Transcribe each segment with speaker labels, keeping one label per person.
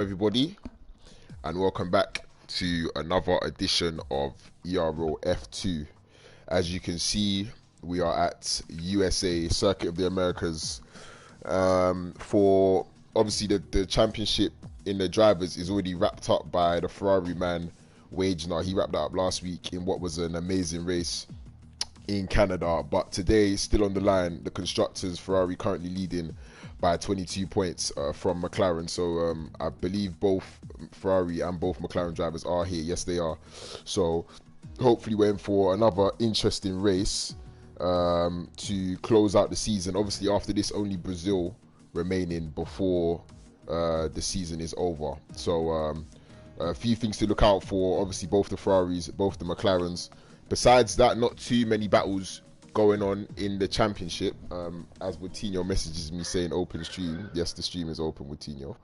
Speaker 1: Everybody, and welcome back to another edition of ERO F2. As you can see, we are at USA Circuit of the Americas for obviously the championship in the drivers is already wrapped up by the Ferrari man Wagner. He wrapped that up last week in what was an amazing race in Canada, but today still on the line, the constructors, Ferrari currently leading by 22 points from McLaren. So I believe both Ferrari and both McLaren drivers are here. Yes, they are. So hopefully we're in for another interesting race to close out the season. Obviously after this, only Brazil remaining before the season is over. So a few things to look out for. Obviously both the Ferraris, both the McLarens. Besides that, not too many battles going on in the championship. As Woutinho messages me saying open stream. Yes, the stream is open, Woutinho.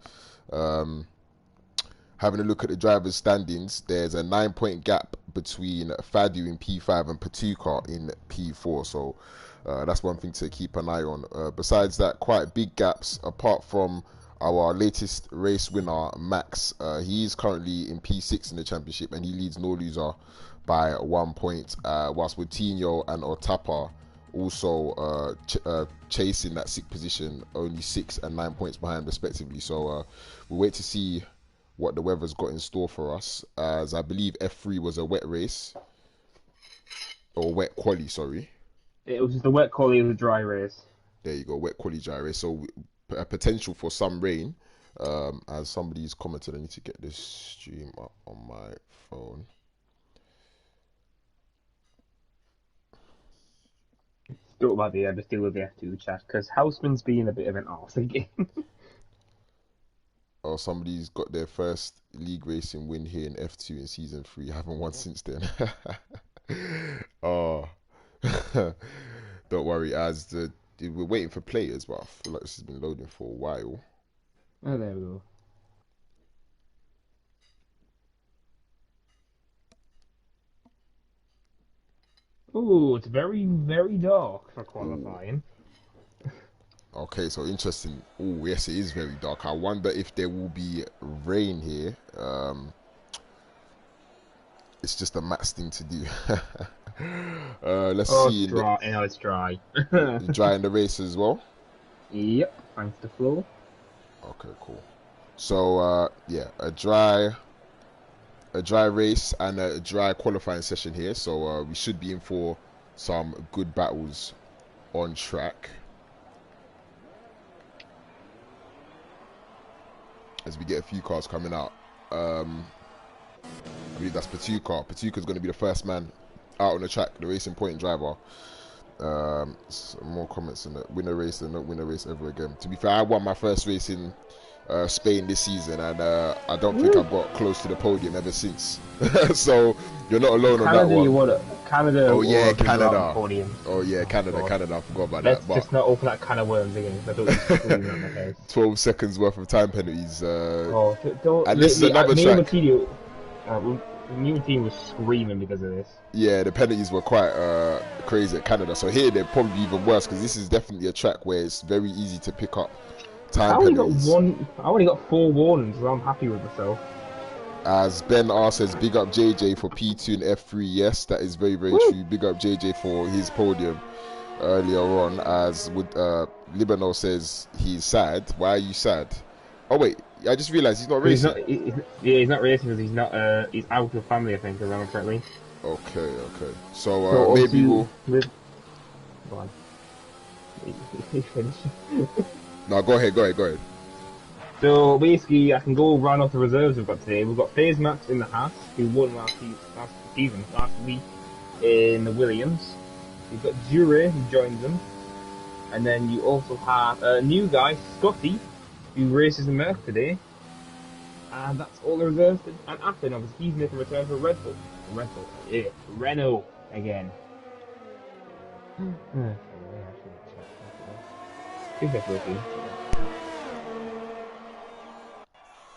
Speaker 1: Having a look at the drivers' standings, there's a 9-point gap between Fadu in P5 and Patuca in P4. So that's one thing to keep an eye on. Besides that, quite big gaps apart from our latest race winner, Max. He is currently in P6 in the championship and he leads no loser by 1 point, whilst Woutinho and Otapa also chasing that 6th position, only 6 and 9 points behind respectively. So we'll wait to see what the weather's got in store for us, as I believe F3 was a wet race, or wet quali, sorry.
Speaker 2: It was just a wet quali and a dry race.
Speaker 1: There you go, wet quali, dry race. So a potential for some rain. As somebody's commented, I need to get this stream up on my phone.
Speaker 2: Don't about the just deal with the F2 chat, because Houseman's being a bit of an arse again.
Speaker 1: Oh, somebody's got their first league racing win here in F2 in season 3. Haven't won since then. Oh, don't worry. As we're waiting for players, but I feel like this has been loading for a while.
Speaker 2: Oh, there we go. Oh, it's very, very dark for qualifying.
Speaker 1: Ooh. Okay, so interesting. Oh, yes, it is very dark. I wonder if there will be rain here. It's just a Max thing to do. Let's see.
Speaker 2: It's dry. I know it's dry.
Speaker 1: Dry in the race as well?
Speaker 2: Yep, thanks to Flo.
Speaker 1: Okay, cool. So, yeah, a dry race and a dry qualifying session here. So we should be in for some good battles on track. As we get a few cars coming out. I believe that's Patuca. Patuca's going to be the first man out on the track, the Racing Point driver. Some more comments in the win a race and not win a race ever again. To be fair, I won my first race in Spain this season, and I don't think I've got close to the podium ever since. So you're not alone on that one.
Speaker 2: You won it. Canada.
Speaker 1: Oh yeah, Canada.
Speaker 2: Oh
Speaker 1: yeah, Canada. I forgot about
Speaker 2: Let's
Speaker 1: that. But
Speaker 2: just not open that can of worms again. I don't want
Speaker 1: 12 seconds worth of time penalties.
Speaker 2: Don't.
Speaker 1: And this is another track.
Speaker 2: New team was screaming because of this.
Speaker 1: Yeah, the penalties were quite crazy at Canada. So here they're probably even worse because this is definitely a track where it's very easy to pick up time penalties.
Speaker 2: I only got 4 warnings, so I'm happy with myself.
Speaker 1: As Ben R says, big up JJ for P2 and F3. Yes, that is very, very true. Big up JJ for his podium earlier on. As with Libano says, he's sad. Why are you sad? Oh wait, I just realised he's not racing.
Speaker 2: He's not racing because he's not. He's out of family, I think, if I remember correctly.
Speaker 1: Okay. So maybe we'll.
Speaker 2: Go on. Finish.
Speaker 1: No, go ahead.
Speaker 2: So basically, I can go round off the reserves we've got today. We've got FaZe Max in the Haas, who won last week in the Williams. We've got Jure, who joins them. And then you also have a new guy, Scotty, who races in Merc today. And that's all the reserves. And Athen, obviously, he's making a return for Red Bull. Renault again.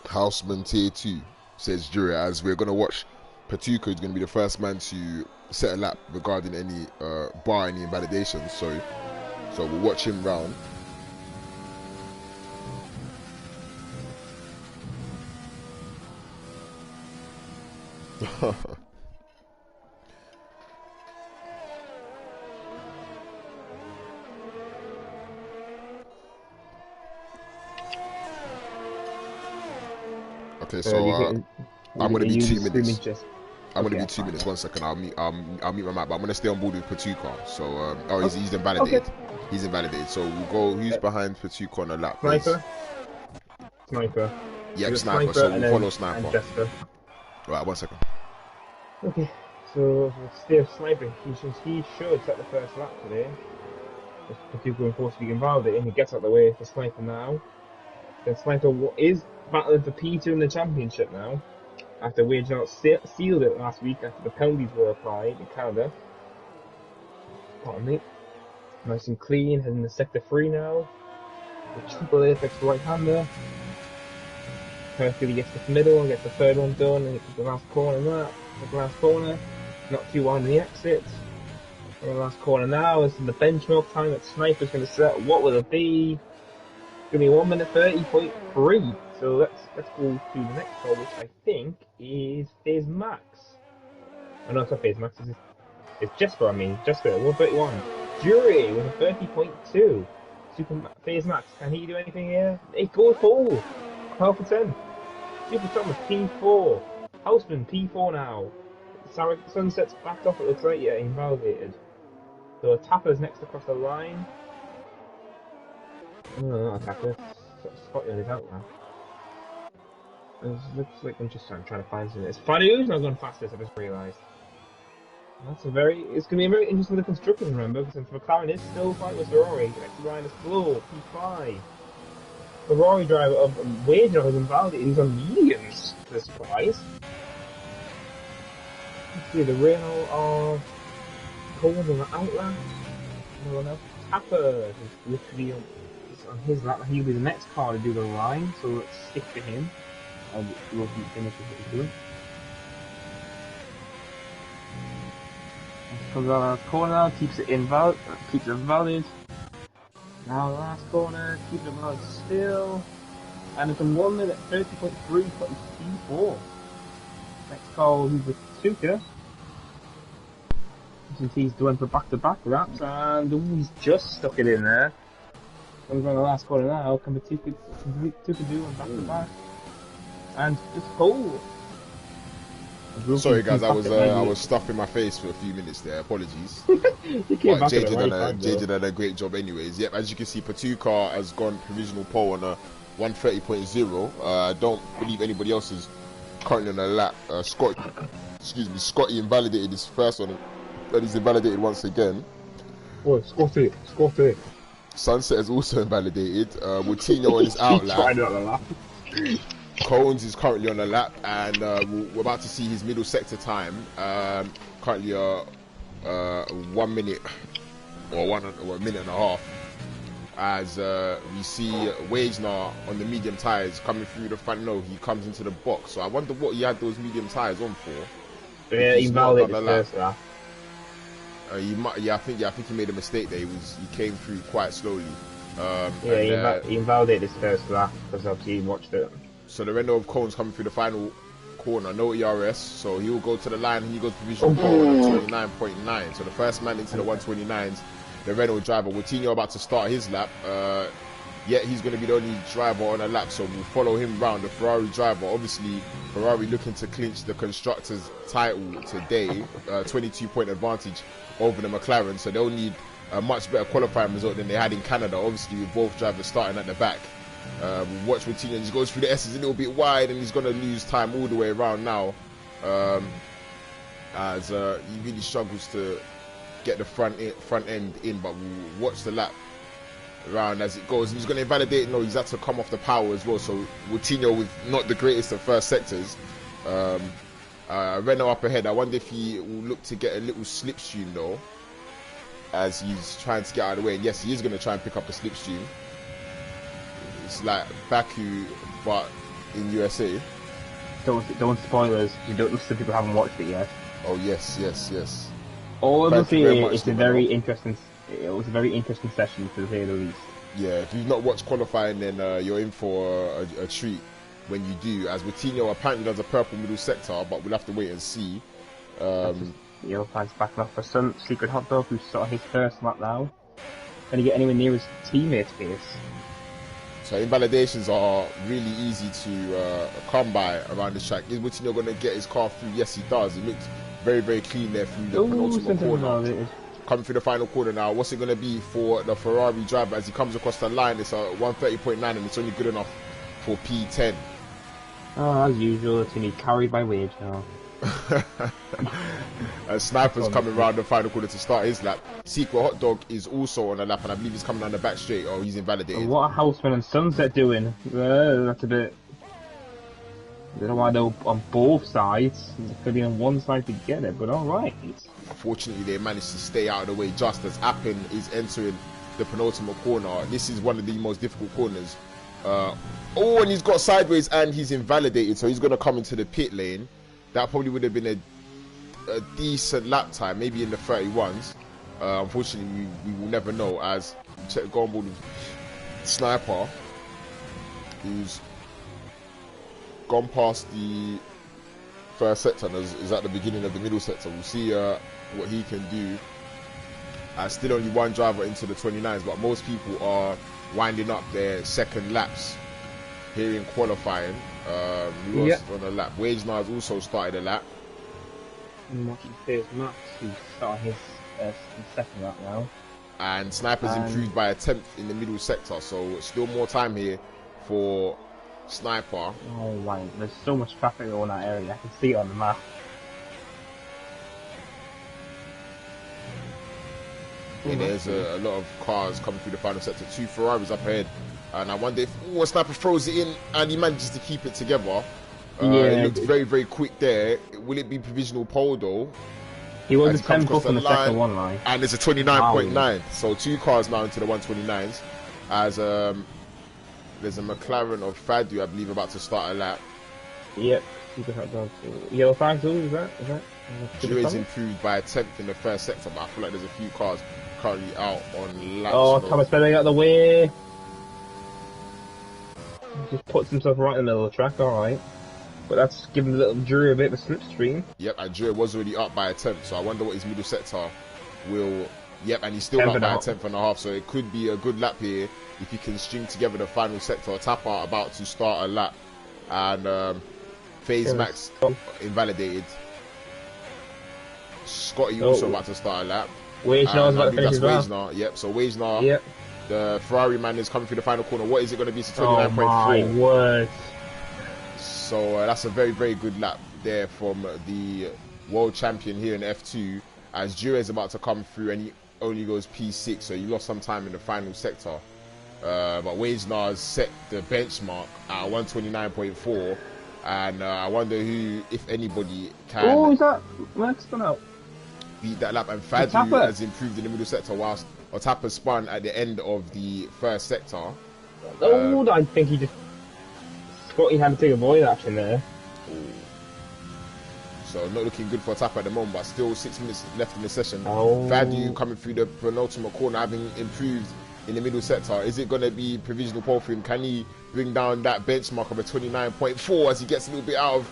Speaker 1: Houseman Tier 2 says Jure, as we're going to watch Patuca is going to be the first man to set a lap regarding any any invalidations. So we'll watch him round. Okay, so I'm gonna be 2 minutes.
Speaker 2: Just...
Speaker 1: I'm
Speaker 2: okay,
Speaker 1: gonna be 2 minutes. 1 second. I'll meet my mic, but I'm gonna stay on board with Patuka. So he's invalidated.
Speaker 2: Okay.
Speaker 1: He's invalidated. So we'll go. Who's behind Patuka on the lap?
Speaker 2: Sniper. Sniper.
Speaker 1: Yep, Sniper. So we'll follow Sniper.
Speaker 2: And Jester.
Speaker 1: Right, 1 second.
Speaker 2: Okay. So still Sniper. He should set the first lap today. Patuka and force being invalidated, and he gets out of the way for Sniper now. Then Sniper is battling for P2 in the championship now. After Wage-Out sealed it last week after the penalties were applied in Canada. Pardon me. Nice and clean, heading to sector 3 now. The triple apex right-hander. Hercules gets the middle, gets the third one done, and gets the last corner in that. The last corner. Not too wide in the exit. And the last corner now is in the benchmark time that Sniper's going to set. What will it be? It's going to be 1 minute 30.3. So let's go to the next call, which I think is Phase Max. Oh no, it's not Phase Max, it's Jesper, Jesper, 131. Jury with a 30.2. Phase Max, can he do anything here? It goes full! 12 for 10. Super Thomas, P4. Houseman, P4 now. Sunset's backed off, it looks like, yeah, invalidated. So Tapper's next across the line. Oh, not Tapper. Scotland is out now. It looks like I'm just trying to find something. It's funny who's not going fastest, I just realised. It's going to be a very interesting little construction, remember, because McLaren is still fighting with Ferrari. Next line is slow, P5. The Ferrari driver of Wage-Out has invalidated, he's on mediums, to the surprise. Let's see, the Renault of Coleman on the outlap. No one else. Tapper is literally on his lap. He'll be the next car to do the line, so let's stick to him. We'll finish what he's doing. Comes out last corner, keeps it invalid. Now last corner, keeps it valid still. And it's in 1 minute 30.3 for P4. Next call is with Suka. He's doing for back-to-back laps, and he's just stuck it in there. Comes around the last corner now, can be Tuka do on back-to-back. And just hold.
Speaker 1: Sorry guys, I was stuffing my face for a few minutes there. Apologies. JJ did a great job, anyways. Yep, as you can see, Patuka has gone provisional pole on a 130.0. I don't believe anybody else is currently on a lap. Scotty invalidated his first one, but he's invalidated once again.
Speaker 2: Oh, Scotty.
Speaker 1: Sunset is also invalidated. Moutinho on his out lap. Cones is currently on a lap, and we're about to see his middle sector time. Currently 1 minute or a minute and a half, as we see Wagner on the medium tyres coming through the front. No, he comes into the box. So I wonder what he had those medium tyres on for.
Speaker 2: Yeah, he invalidated his first lap.
Speaker 1: I think he made a mistake there. He came through quite slowly.
Speaker 2: He invalidated his first lap because obviously he watched it.
Speaker 1: So the Renault of Cones coming through the final corner, no ERS, so he will go to the line and he goes provisional pole on 29.9. So the first man into the 129s, the Renault driver. Moutinho about to start his lap. Yet he's going to be the only driver on a lap, so we'll follow him round. The Ferrari driver, obviously Ferrari looking to clinch the constructors title today, 22-point advantage over the McLaren, so they'll need a much better qualifying result than they had in Canada, obviously with both drivers starting at the back. Watch Moutinho, he goes through the S's a little bit wide and he's going to lose time all the way around now, as he really struggles to get the front end in, but we'll watch the lap around as it goes. He's going to invalidate, no, he's had to come off the power as well, so Moutinho with not the greatest of first sectors. Renault up ahead, I wonder if he will look to get a little slipstream though, as he's trying to get out of the way, and yes, he is going to try and pick up a slipstream. It's like Baku, but in USA.
Speaker 2: Don't spoilers. You don't listen to people who haven't watched it yet.
Speaker 1: Oh yes.
Speaker 2: All I will say it's a very interesting. It was a very interesting session to say the least.
Speaker 1: Yeah, if you've not watched qualifying, then you're in for a treat. when you do, as Coutinho apparently does a purple middle sector, but we'll have to wait and see.
Speaker 2: The yellow flag's backing off for some secret hot dog who's sort of his first lap now. Can he get anywhere near his teammate's pace?
Speaker 1: So invalidations are really easy to come by around the track. Is Coutinho going to get his car through? Yes, he does. It looks very, very clean there through the penultimate corner. Coming through the final corner now. What's it going to be for the Ferrari driver as he comes across the line? It's a 130.9 and it's only good enough for P10.
Speaker 2: Oh, as usual, it's going to be carried by Wage now.
Speaker 1: Sniper's coming around the final corner to start his lap. Secret Hot Dog is also on the lap and I believe he's coming down the back straight. Oh, he's invalidated.
Speaker 2: And what are Houseman and Sunset doing? That's a bit... I don't know why they're on both sides. They're going to be on one side to get it, but alright.
Speaker 1: Fortunately, they managed to stay out of the way just as Appen is entering the penultimate corner. This is one of the most difficult corners. And he's got sideways and he's invalidated, so he's going to come into the pit lane. That probably would have been a decent lap time, maybe in the 31s. Unfortunately, we will never know, as check the goal board with Sniper, who's gone past the first sector and is at the beginning of the middle sector. We'll see what he can do. Still only one driver into the 29s, but most people are winding up their second laps here in qualifying. He was on a lap. Wagner has also started a lap.
Speaker 2: I'm watching Piers Max, who's starting his second lap now.
Speaker 1: And Sniper's improved by a 10th in the middle sector, so still more time here for Sniper.
Speaker 2: Oh wow, there's so much traffic on that area, I can see it on the map.
Speaker 1: And there's a lot of cars coming through the final sector. 2 Ferraris up ahead. And I wonder if Sniper throws it in and he manages to keep it together. It looked very, very quick there. Will it be provisional pole though?
Speaker 2: He was a 10 off on the second one line.
Speaker 1: And there's a 29.9. So 2 cars now into the 129s. As there's a McLaren of Fadu, I believe, about to start a lap.
Speaker 2: Yep. Yellow flags, is that?
Speaker 1: Jury's improved by a 10th in the first sector, but I feel like there's a few cars currently out on laps.
Speaker 2: Oh, Thomas Benning out of the way. Just puts himself right in the middle of the track, alright. But that's giving the little Jury a bit of a slipstream.
Speaker 1: Yep, and Jury was already up by a 10th, so I wonder what his middle sector will... Yep, and he's still up by a 10th and a half, so it could be a good lap here if he can string together the final sector. Tapper about to start a lap, and FaZe Max invalidated. Scotty also about to start a lap.
Speaker 2: Wagner's about to finish as well.
Speaker 1: Wagner. Yep, so Wagner, the Ferrari man is coming through the final corner. What is it going to be? It's 29.4.
Speaker 2: Oh my word.
Speaker 1: So that's a very, very good lap there from the world champion here in F2. As Jure is about to come through and he only goes P6, so he lost some time in the final sector. But Wagner has set the benchmark at 129.4. And I wonder who, if anybody, can...
Speaker 2: Oh, is that Max spun out?
Speaker 1: Beat that lap, and Fadu has improved in the middle sector whilst Otapa spun at the end of the first sector.
Speaker 2: I think he just... Scotty had to take a void action there.
Speaker 1: So not looking good for Otapa at the moment, but still 6 minutes left in the session. Fadu coming through the penultimate corner, having improved in the middle sector. Is it going to be provisional pole for him? Can he bring down that benchmark of a 29.4 as he gets a little bit out of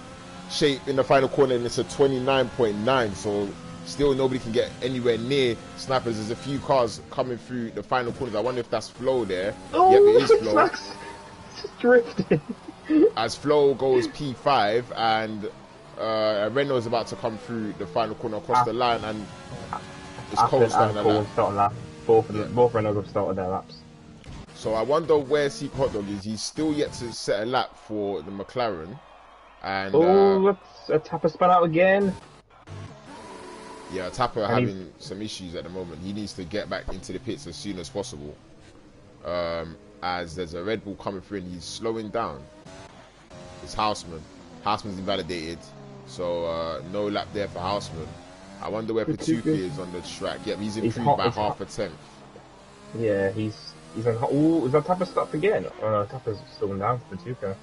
Speaker 1: shape in the final corner, and it's a 29.9, so still nobody can get anywhere near Snipers. There's a few cars coming through the final corners. I wonder if that's Flo there. Yep, it is Flo.
Speaker 2: Just drifting.
Speaker 1: As Flo goes P5 and Renault's about to come through the final corner across the line, and it's Cole starting the lap.
Speaker 2: Both Renault have started their laps.
Speaker 1: So I wonder where Secret Hot Dog is. He's still yet to set a lap for the McLaren. And
Speaker 2: let's a Tapper spun out again.
Speaker 1: Yeah, Tapper having some issues at the moment. He needs to get back into the pits as soon as possible. As there's a Red Bull coming through and he's slowing down. It's Houseman. Houseman's invalidated. So no lap there for Houseman. I wonder where Patuka is on the track. Yep, he's improved by half a tenth.
Speaker 2: Yeah, he's on. Oh, is that Tapper stopped again? Oh no, Tapper's slowing down for Patuka.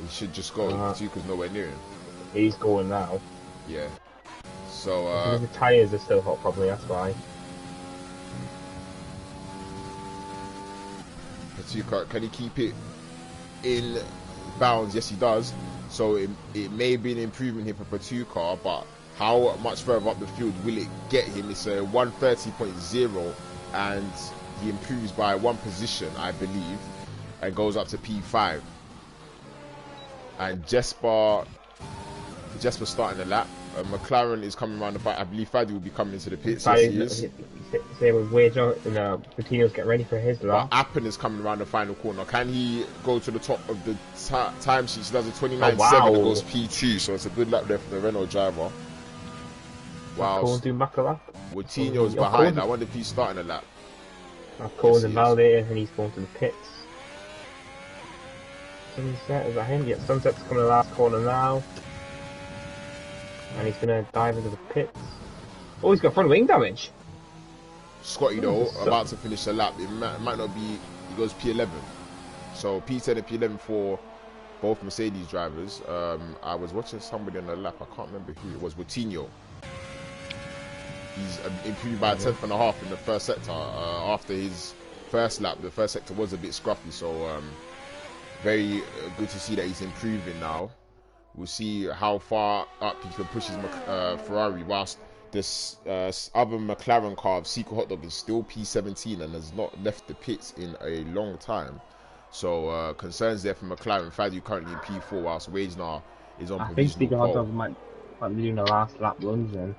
Speaker 1: He should just go. Patuka's nowhere near him.
Speaker 2: He's going now.
Speaker 1: Yeah. So
Speaker 2: the tyres are still hot, probably. That's why.
Speaker 1: Patuka, can he keep it in bounds. Yes, he does. So it may be an improvement here for Patuka, but how much further up the field will it get him? It's a 130.0, and he improves by 1 position, I believe, and goes up to P5. And Jesper starting the lap. McLaren is coming around the back. I believe Fadi will be coming into the pits. Yes, he is.
Speaker 2: Same with Wager and Coutinho's get ready for his lap.
Speaker 1: But Appen is coming around the final corner. Can he go to the top of the time sheet? He does a 29.7 and goes P2, so it's a good lap there for the Renault driver. Wow. Coutinho's behind. I wonder if he's starting a lap.
Speaker 2: Cole's invalidated and he's going to the pits. Sunset, is that him? Yeah, Sunset's coming to the last corner now. And he's going to dive into the pits. Oh, he's got front wing damage.
Speaker 1: Scotty though, about to finish the lap. It might not be, he goes P11. So P10 and P11 for both Mercedes drivers. I was watching somebody on the lap, I can't remember who it was, Coutinho. He's improved by a 10.5 in the first sector. After his first lap, the first sector was a bit scruffy, so very good to see that he's improving now. We'll see how far up he can push his Ferrari, whilst this other McLaren car of Secret Hot Dog is still P17 and has not left the pits in a long time. So concerns there for McLaren. Fadu currently in P4, whilst Wagner is on provisional.
Speaker 2: I think Secret Hot Dog might be doing the last lap runs then.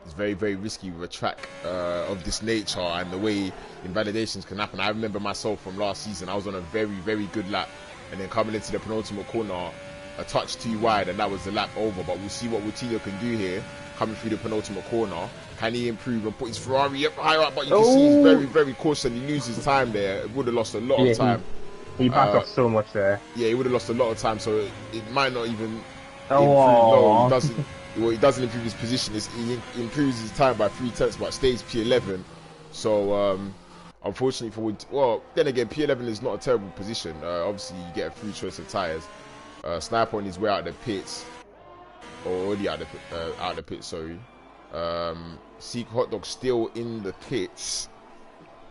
Speaker 1: It's very, very risky with a track of this nature and the way invalidations can happen. I remember myself from last season, I was on a very, very good lap, and then coming into the penultimate corner, a touch too wide, and that was the lap over. But we'll see what Coutinho can do here, coming through the penultimate corner. Can he improve and put his Ferrari up higher up? But you can see he's very, very cautious, and he loses time there. It would have lost a lot of time.
Speaker 2: He backed off so much there.
Speaker 1: Yeah, he would have lost a lot of time, so it might not even improve. No, he doesn't improve his position. He improves his time by 3/10, but stays P11. So unfortunately then again, P11 is not a terrible position. Obviously you get a free choice of tyres. Sniper on his way out of the pits, or already out of the pits, sorry. Secret Hot Dog still in the pits.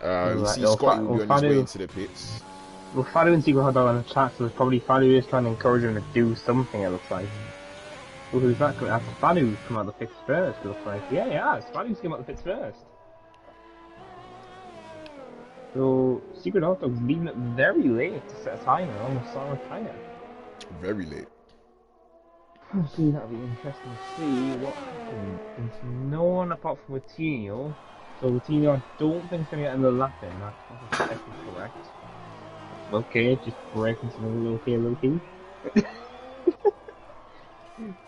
Speaker 1: You see Scotty will be on his way into the pits.
Speaker 2: Well, Fadu and Secret Hot Dog on the track, so probably Fadu is trying to encourage him to do something, it looks like. Well, who's that coming? After Fadu's come out of the pits first, it looks like. Yeah, Fadu's come out of the pits first. So, Secret Hot Dog's leaving it very late to set a timer, almost on a timer.
Speaker 1: Very late.
Speaker 2: See, that'll be interesting to see what happens. There's no one apart from Coutinho. So Coutinho, I don't think he's going to get another lap in. That's actually correct. Okay, just breaking some Lowkey.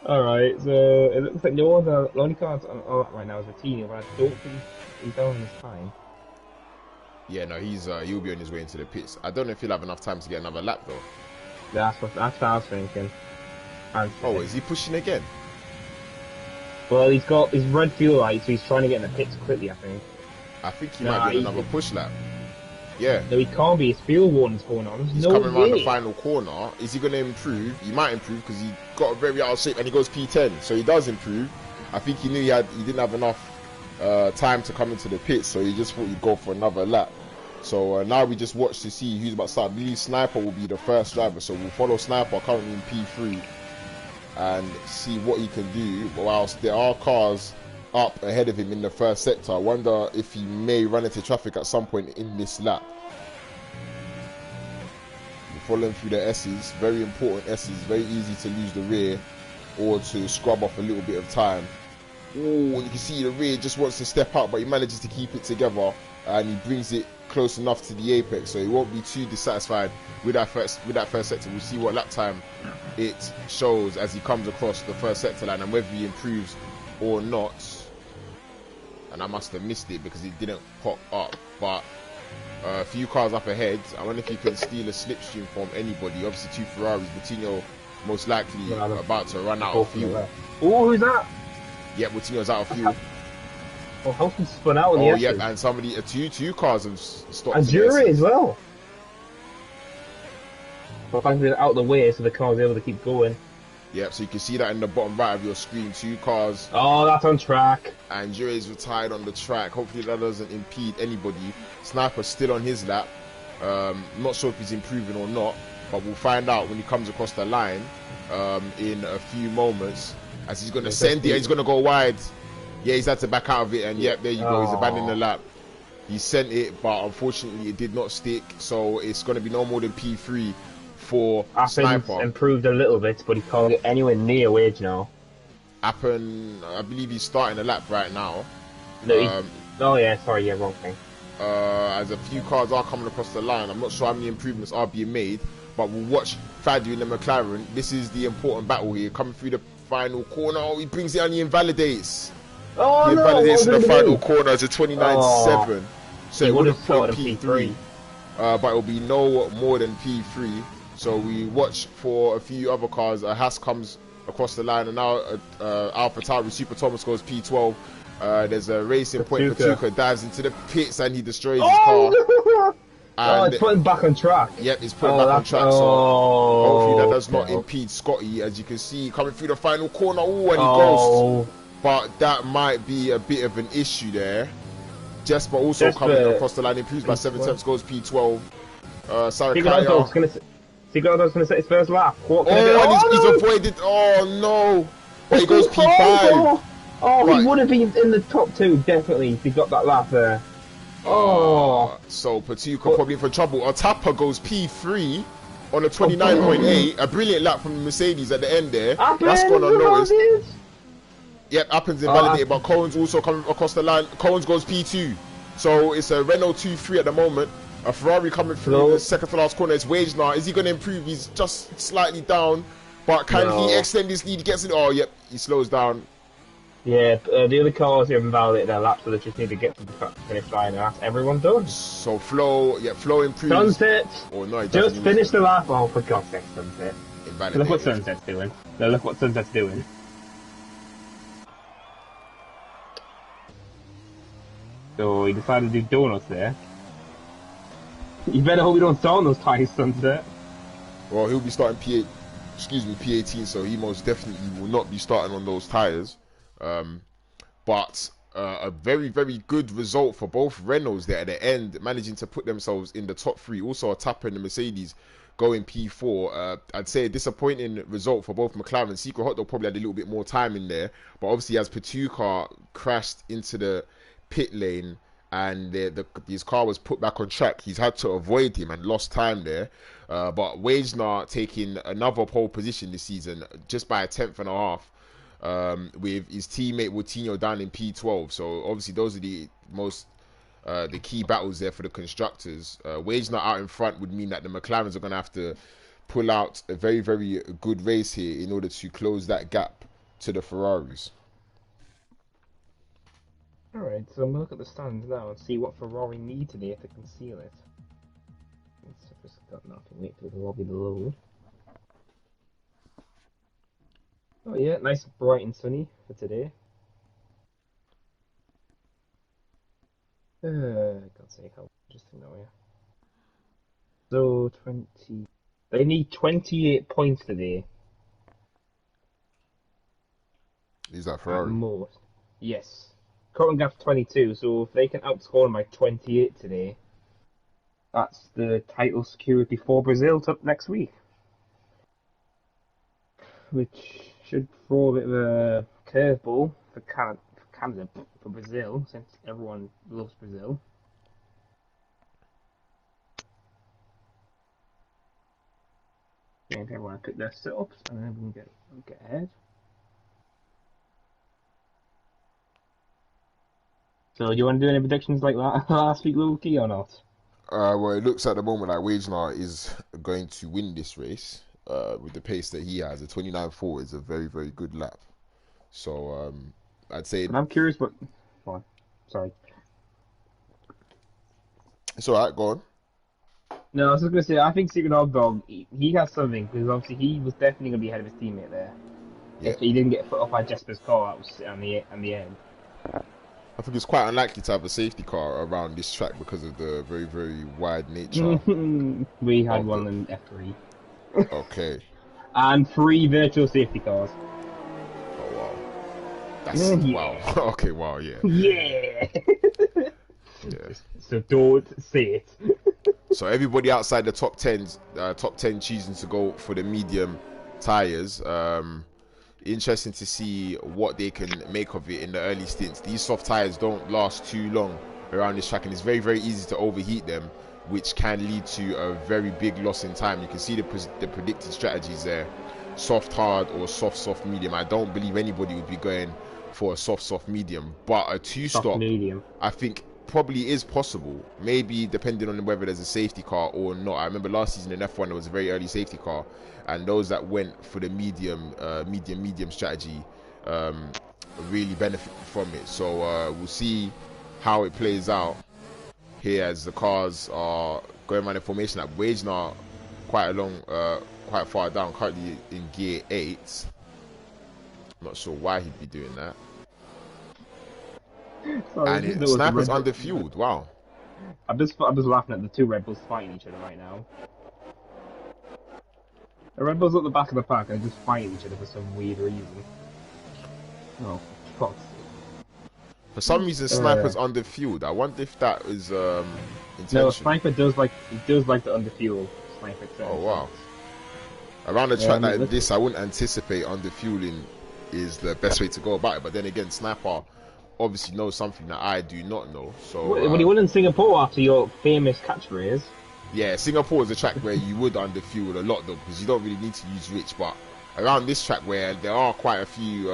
Speaker 2: Alright, so it looks like the only car on lap right now is Coutinho, but I don't think he's done his time.
Speaker 1: Yeah, no, he'll be on his way into the pits. I don't know if he'll have enough time to get another lap though.
Speaker 2: That's what I was thinking.
Speaker 1: Oh, is he pushing again?
Speaker 2: Well, he's got his red fuel light, so he's trying to get in the pits quickly, I think.
Speaker 1: I think he might get another push lap. Yeah.
Speaker 2: No, he can't be. His fuel warning's going on.
Speaker 1: He's coming around the final corner. Is he going to improve? He might improve because he got very out of shape and he goes P10. So he does improve. I think he knew he didn't have enough time to come into the pits, so he just thought he'd go for another lap. So now we just watch to see who's about to start. I believe Sniper will be the first driver, so we'll follow Sniper currently in P3 and see what he can do. Whilst there are cars up ahead of him in the first sector, I wonder if he may run into traffic at some point in this lap. We're following through the S's, very important S's, very easy to lose the rear or to scrub off a little bit of time. Oh, you can see the rear just wants to step out, but he manages to keep it together and he brings it close enough to the apex, so he won't be too dissatisfied with that first sector. We'll see what lap time it shows as he comes across the first sector line and whether he improves or not. And I must have missed it because it didn't pop up, but a few cars up ahead. I wonder if he can steal a slipstream from anybody. Obviously 2 Ferraris, Coutinho most likely about to run out of fuel.
Speaker 2: Oh, who's that?
Speaker 1: Yep, Coutinho's out of fuel.
Speaker 2: Oh, Houghton spun out on the
Speaker 1: yep, and somebody, two cars have stopped.
Speaker 2: And Jury as well. But thankfully they're out of the way, so the car's able to keep going.
Speaker 1: Yep, so you can see that in the bottom right of your screen, 2 cars.
Speaker 2: Oh, that's on track.
Speaker 1: And Jury is retired on the track. Hopefully that doesn't impede anybody. Sniper's still on his lap. Not sure if he's improving or not. but we'll find out when he comes across the line in a few moments, as he's going to send it. He's going to go wide. Yeah, he's had to back out of it, and yep, there you go. He's abandoning the lap. He sent it, but unfortunately it did not stick, so it's going to be no more than P3 for Sniper.
Speaker 2: Improved a little bit, but he can't get anywhere near Wage now.
Speaker 1: Appen, I believe he's starting the lap right now.
Speaker 2: No, oh yeah, sorry, yeah, wrong thing.
Speaker 1: As a few cars are coming across the line, I'm not sure how many improvements are being made, but we'll watch Fadu in the McLaren. This is the important battle here, coming through the final corner. Oh, he brings it and he invalidates.
Speaker 2: Oh,
Speaker 1: he invalidates in the final corner to 29.7. So it would have put P3, but it will be no more than P3. So we watch for a few other cars. A Haas comes across the line, and now AlphaTauri Super Thomas goes P12. There's a racing point. Patuka dives into the pits and he destroys his car.
Speaker 2: And it's putting back on track.
Speaker 1: Yep, it's putting back on track. So hopefully that does not impede Scotty. As you can see, coming through the final corner. Oh, and he goes. But that might be a bit of an issue there. Jesper also coming across the line, improves by 7 tenths, goes P12. Sarakaya.
Speaker 2: Sigurdo's going to set his first lap.
Speaker 1: He's avoided. Oh no! But he goes P5.
Speaker 2: He would have been in the top 2 definitely if he got that lap there.
Speaker 1: So Patuka probably in for trouble. Otapa goes P3 on a 29.8. A brilliant lap from the Mercedes at the end there. That's gone unnoticed. Yep, Appens invalidated, but Cohen's also coming across the line. Cohen's goes P2. So it's a Renault 2-3 at the moment. A Ferrari coming through the second to last corner. It's Wage now. Is he going to improve? He's just slightly down. But can he extend his lead? He gets it. Oh, yep, he slows down.
Speaker 2: Yeah, the other cars have invalidated their laps, so they just need to get to the finish line, and that's everyone done.
Speaker 1: So Flo improves.
Speaker 2: Sunset!
Speaker 1: Oh, no,
Speaker 2: just finish the lap. Oh, for God's sake, Sunset.
Speaker 1: Look
Speaker 2: what Sunset's doing. Look what Sunset's doing. So he decided to do donuts there. You better hope you don't start on those tyres, Sunset.
Speaker 1: Well, he'll be starting P18, so he most definitely will not be starting on those tyres. But a very, very good result for both Renaults there at the end, managing to put themselves in the top 3. Also a tapper in the Mercedes going P4. I'd say a disappointing result for both McLaren. Secret Hot Dog probably had a little bit more time in there, but obviously as Patuka crashed into the pit lane and his car was put back on track, he's had to avoid him and lost time there. But Wagener taking another pole position this season just by a 10th and a half. With his teammate Woutinho down in P12. So obviously those are the key battles there for the constructors. Wagener out in front would mean that the McLarens are going to have to pull out a very, very good race here in order to close that gap to the Ferraris.
Speaker 2: Alright, so I'm going to look at the stands now and see what Ferrari need today to conceal it. Let's just got nothing. Wait for the lobby to load. Oh yeah, nice, bright and sunny for today. God's sake, how interesting are you? So, 20... They need 28 points today.
Speaker 1: Is that Ferrari?
Speaker 2: At most. Yes. Current gap 22, so if they can outscore them by 28 today, that's the title secured before Brazil next week. Which should throw a bit of a curveball for Canada, for Brazil, since everyone loves Brazil. And everyone pick their setups, and then we can get ahead. So, do you want to do any predictions like that last week, Lowkey, or not?
Speaker 1: Well, it looks at the moment like Wagener is going to win this race. With the pace that he has, a 29.4 is a very, very good lap. So I'd say.
Speaker 2: And I'm curious, but go on. Sorry.
Speaker 1: It's all right. Go on.
Speaker 2: No, I was just gonna say I think Secret Dog he has something because obviously he was definitely gonna be ahead of his teammate there. Yeah. If he didn't get put off by Jesper's car, that was on the end.
Speaker 1: I think it's quite unlikely to have a safety car around this track because of the very, very wide nature.
Speaker 2: We had one in F3.
Speaker 1: Okay.
Speaker 2: And 3 virtual safety cars.
Speaker 1: Oh wow. That's wow. Okay, wow, yeah.
Speaker 2: Yeah.
Speaker 1: Yeah.
Speaker 2: So don't say it.
Speaker 1: So everybody outside the top 10 choosing to go for the medium tires. Interesting to see what they can make of it in the early stints. These soft tires don't last too long around this track, and it's very, very easy to overheat them, which can lead to a very big loss in time. You can see the predicted strategies there: soft hard or soft medium. I don't believe anybody would be going for a soft medium, but a two-stop,
Speaker 2: medium,
Speaker 1: I think, probably is possible, maybe depending on whether there's a safety car or not. I remember last season in F1 there was a very early safety car, and those that went for the medium strategy really benefited from it. So we'll see how it plays out here as the cars are going around in formation. At Wagener quite far down, currently in gear 8. Not sure why he'd be doing that.
Speaker 2: Sorry,
Speaker 1: and Sniper's underfueled. Wow.
Speaker 2: I'm just laughing at the two Red Bulls fighting each other right now. The Red Bulls at the back of the pack are just fighting each other for some weird reason. Oh, fuck's sake.
Speaker 1: For some reason, Sniper's underfueled. I wonder if that is intentional.
Speaker 2: No, Sniper does like the underfuel. Sniper.
Speaker 1: Oh wow. Around a track like this, I wouldn't anticipate underfueling is the best way to go about it. But then again, Sniper obviously knows something that I do not know. So
Speaker 2: when he won in Singapore after your famous catchphrase.
Speaker 1: Yeah, Singapore is a track where you would underfuel a lot though, because you don't really need to use rich. But around this track where there are quite a few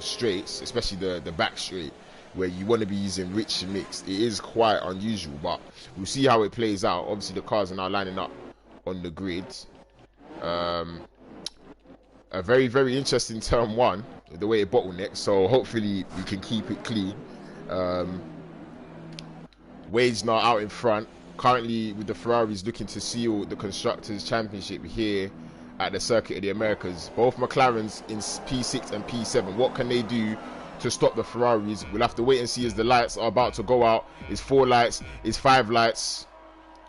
Speaker 1: straights, especially the back straight, where you want to be using rich and mixed, it is quite unusual. But we'll see how it plays out. Obviously the cars are now lining up on the grid. A very, very interesting turn 1, the way it bottlenecks, so hopefully we can keep it clean. Wade's now out in front, currently with the Ferraris looking to seal the Constructors' Championship here at the Circuit of the Americas. Both McLarens in P6 and P7. What can they do to stop the Ferraris? We'll have to wait and see as the lights are about to go out. It's 4 lights, it's 5 lights.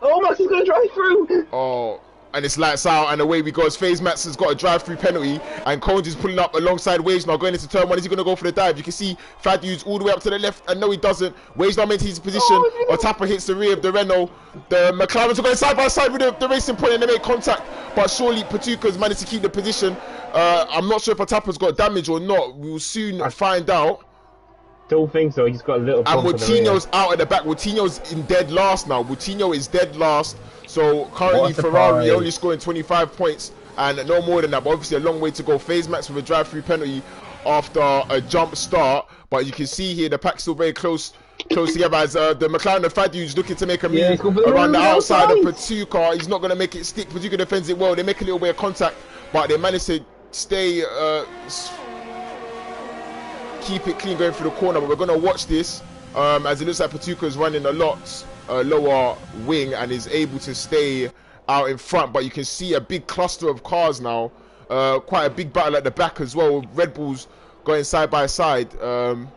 Speaker 2: Oh, Max is going to drive through!
Speaker 1: Oh, and it's lights out, and away we go. FaZe Max has got a drive-through penalty, and Cones is pulling up alongside Wage now, going into turn 1. Is he going to go for the dive? You can see Fadu's all the way up to the left, and no, he doesn't. Wage now maintains his position. Otapa hits the rear of the Renault. The McLarens are going side by side with the racing point, and they make contact, but surely Patuca's managed to keep the position. I'm not sure if Otapa's got damage or not. We'll soon find out.
Speaker 2: Don't think so. He's got a little.
Speaker 1: And Moutinho's out at the back. Moutinho's in dead last now. Moutinho is dead last. So currently Ferrari only scoring 25 points and no more than that. But obviously a long way to go. FaZe Max with a drive-through penalty after a jump start. But you can see here the pack's still very close together as the McLaren of Fadu's looking to make a move around the outside of Patuca. He's not going to make it stick. Patuca defends it well. They make a little bit of contact, but they manage to stay keep it clean going through the corner. But we're going to watch this as it looks like Patuca is running a lot lower wing and is able to stay out in front. But you can see a big cluster of cars now, quite a big battle at the back as well. Red Bulls going side by side, and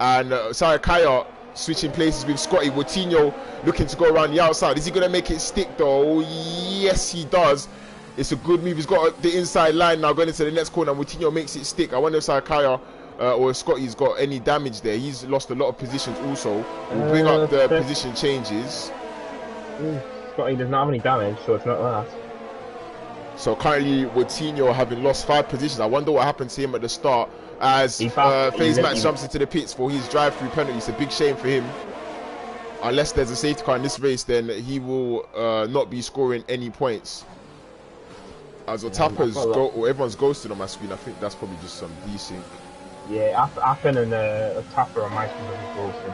Speaker 1: Sarakaya switching places with Scotty. Moutinho looking to go around the outside. Is he going to make it stick though? Yes, he does. It's a good move. He's got the inside line now going into the next corner. Moutinho makes it stick. I wonder if Sarakaya or if Scotty's got any damage there. He's lost a lot of positions also. We'll bring up the position changes.
Speaker 2: Scotty does not have any damage, so it's not that.
Speaker 1: So currently Moutinho having lost 5 positions. I wonder what happened to him at the start as FaZe Max jumps into the pits for his drive-through penalty. It's a big shame for him. Unless there's a safety car in this race, then he will not be scoring any points. As Otapa's everyone's ghosted on my screen. I think that's probably just some desync.
Speaker 2: Yeah, Appen and Otapa on my screen are ghosted.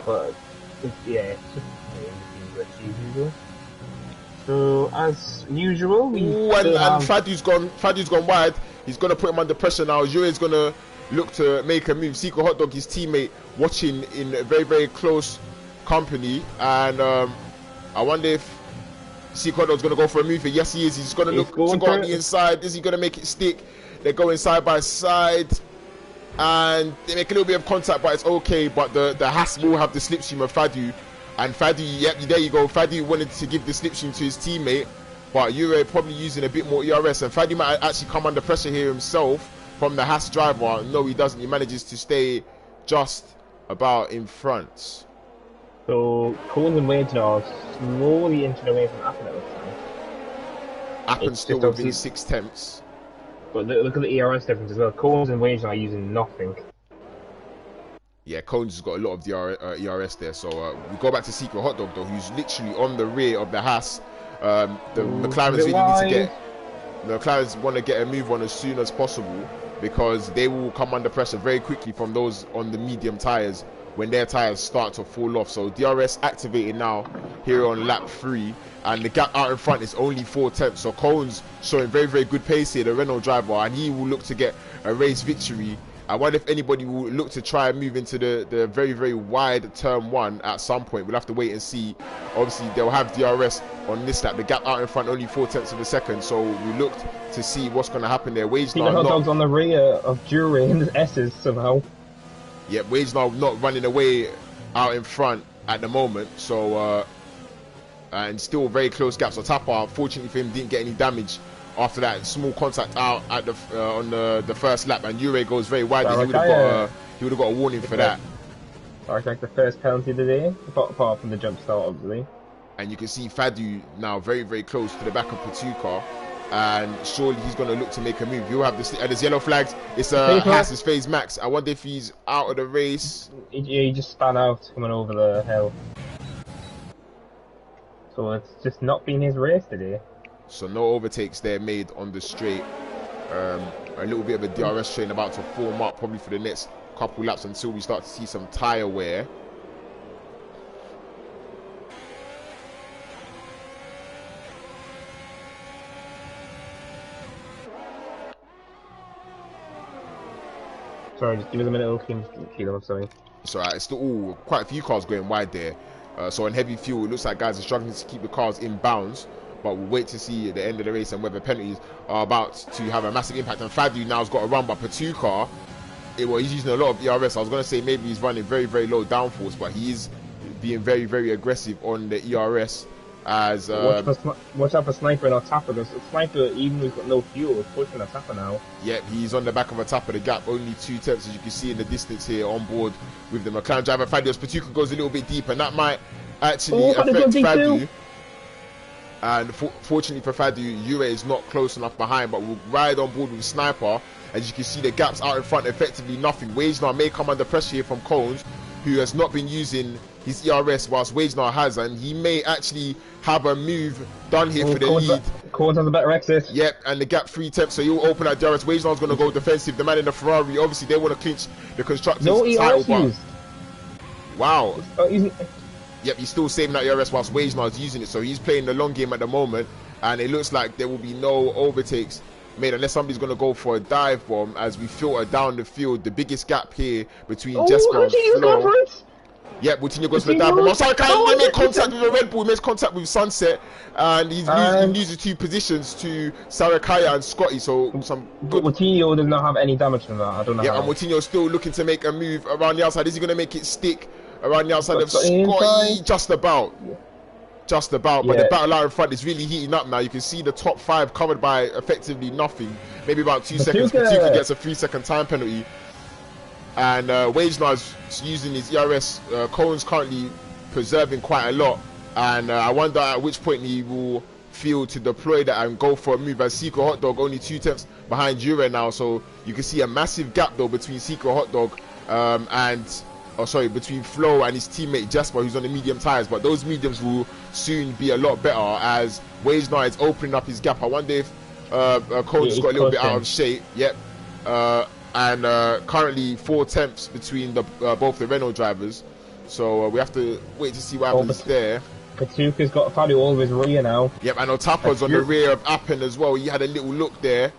Speaker 2: But it's just usual. So as usual,
Speaker 1: and Fadu's gone wide. He's gonna put him under pressure now. Jure's gonna look to make a move. Seco Hot Dog, his teammate, watching in very, very close company, and I wonder if Seco Hot Dog's gonna go for a move. Yes, he is. He's gonna look to go on the inside. Is he gonna make it stick? They're going side by side, and they make a little bit of contact, but it's okay. But the Haas will have the slipstream of Fadu, and Fadu, yep, there you go. Fadu wanted to give the slipstream to his teammate, but Euro probably using a bit more ERS, and Fadu might actually come under pressure here himself from the Haas driver. No, he doesn't. He manages to stay just about in front.
Speaker 2: So Coles and Wade are slowly inching away from Appen at this time.
Speaker 1: Appen's still within 6 tenths.
Speaker 2: But look at the ERS difference as well. Coles and Wade are using nothing.
Speaker 1: Yeah, Cones has got a lot of the ERS there. So we go back to Secret Hot Dog though, who's literally on the rear of the Haas. The McLarens really need to get. The McLarens want to get a move on as soon as possible because they will come under pressure very quickly from those on the medium tyres when their tyres start to fall off. So DRS activated now here on lap 3, and the gap out in front is only 4 tenths. So Cones showing very, very good pace here, the Renault driver, and he will look to get a race victory. I wonder if anybody will look to try and move into the very, very wide turn 1 at some point. We'll have to wait and see. Obviously, they'll have DRS on this lap. The gap out in front only 4 tenths of a second. So we looked to see what's going to happen there.
Speaker 2: Secret Hot Dog's on the rear of Jury and his S's somehow.
Speaker 1: Yeah, Wade's now not running away out in front at the moment. So, and still very close gaps. So Tapper, fortunately for him, didn't get any damage after that small contact out at the on the first lap, and Ure goes very wide. He would have got a warning for that.
Speaker 2: That's like the first penalty of the day, apart from the jump start, obviously.
Speaker 1: And you can see Fadu now very, very close to the back of Patuka, and surely he's going to look to make a move. You'll have there's yellow flags. It's Haas's phase max. I wonder if he's out of the race.
Speaker 2: Yeah, he just span out coming over the hill. So it's just not been his race today.
Speaker 1: So no overtakes there made on the straight. A little bit of a DRS train about to form up probably for the next couple laps until we start to see some tyre wear.
Speaker 2: Sorry, just give us a minute, Lowkey. I'm sorry.
Speaker 1: It's alright, it's still quite a few cars going wide there. So on heavy fuel, it looks like guys are struggling to keep the cars in bounds. But we'll wait to see at the end of the race and whether penalties are about to have a massive impact. And Fadu now has got a run, but Patuka, he's using a lot of ERS. I was going to say maybe he's running very, very low downforce, but he is being very, very aggressive on the ERS. As
Speaker 2: watch out for Sniper and our Tapper, because Sniper, even though he's got no fuel, is pushing our Tapper now.
Speaker 1: Yep, he's on the back of a Tapper. The gap only 2 tenths, as you can see in the distance here on board with the McLaren driver. Fadu, Patuka goes a little bit deep, and that might actually affect Fadu. And fortunately for Fadu, Ure is not close enough behind, but will ride on board with Sniper. As you can see, the gaps out in front, effectively nothing. Wagenar may come under pressure here from Cones, who has not been using his ERS, whilst Wagenar has, and he may actually have a move done here for the lead.
Speaker 2: Cones has a better exit.
Speaker 1: Yep, and the gap 3 tenths, so he'll open that DRS. Wagenar's going to go defensive. The man in the Ferrari, obviously, they want to clinch the Constructors' title. But wow. Yep, he's still saving that ERS whilst Wagenar is using it, so he's playing the long game at the moment, and it looks like there will be no overtakes made unless somebody's going to go for a dive bomb as we filter down the field. The biggest gap here between Jesper and Flo. Yep, Coutinho goes for the dive bomb. Sorry, he made contact with a Red Bull, he makes contact with Sunset, and he loses 2 positions to Sarakaya and Scotty, so some good...
Speaker 2: Coutinho does not have any damage from that, I don't know.
Speaker 1: Yeah, and Coutinho's still looking to make a move around the outside. Is he going to make it stick around the outside of Scotty? Just about. But the battle out in front is really heating up now. You can see the top 5 covered by effectively nothing. Maybe about 2 seconds. Patuka gets a 3-second time penalty. And Wagenar is using his ERS. Cohen's currently preserving quite a lot. And I wonder at which point he will feel to deploy that and go for a move. As Secret Hot Dog only 2 tenths behind Jure now. So you can see a massive gap though between Secret Hot Dog between Flo and his teammate Jasper, who's on the medium tyres. But those mediums will soon be a lot better as Wagenar is opening up his gap. I wonder if Cohen's got a little bit out of shape. Yep. And currently 4 tenths between both the Renault drivers. So we have to wait to see what happens there.
Speaker 2: Patuka's got Fadu all of his rear now.
Speaker 1: Yep, and Otappa's on the rear of Appen as well. He had a little look there.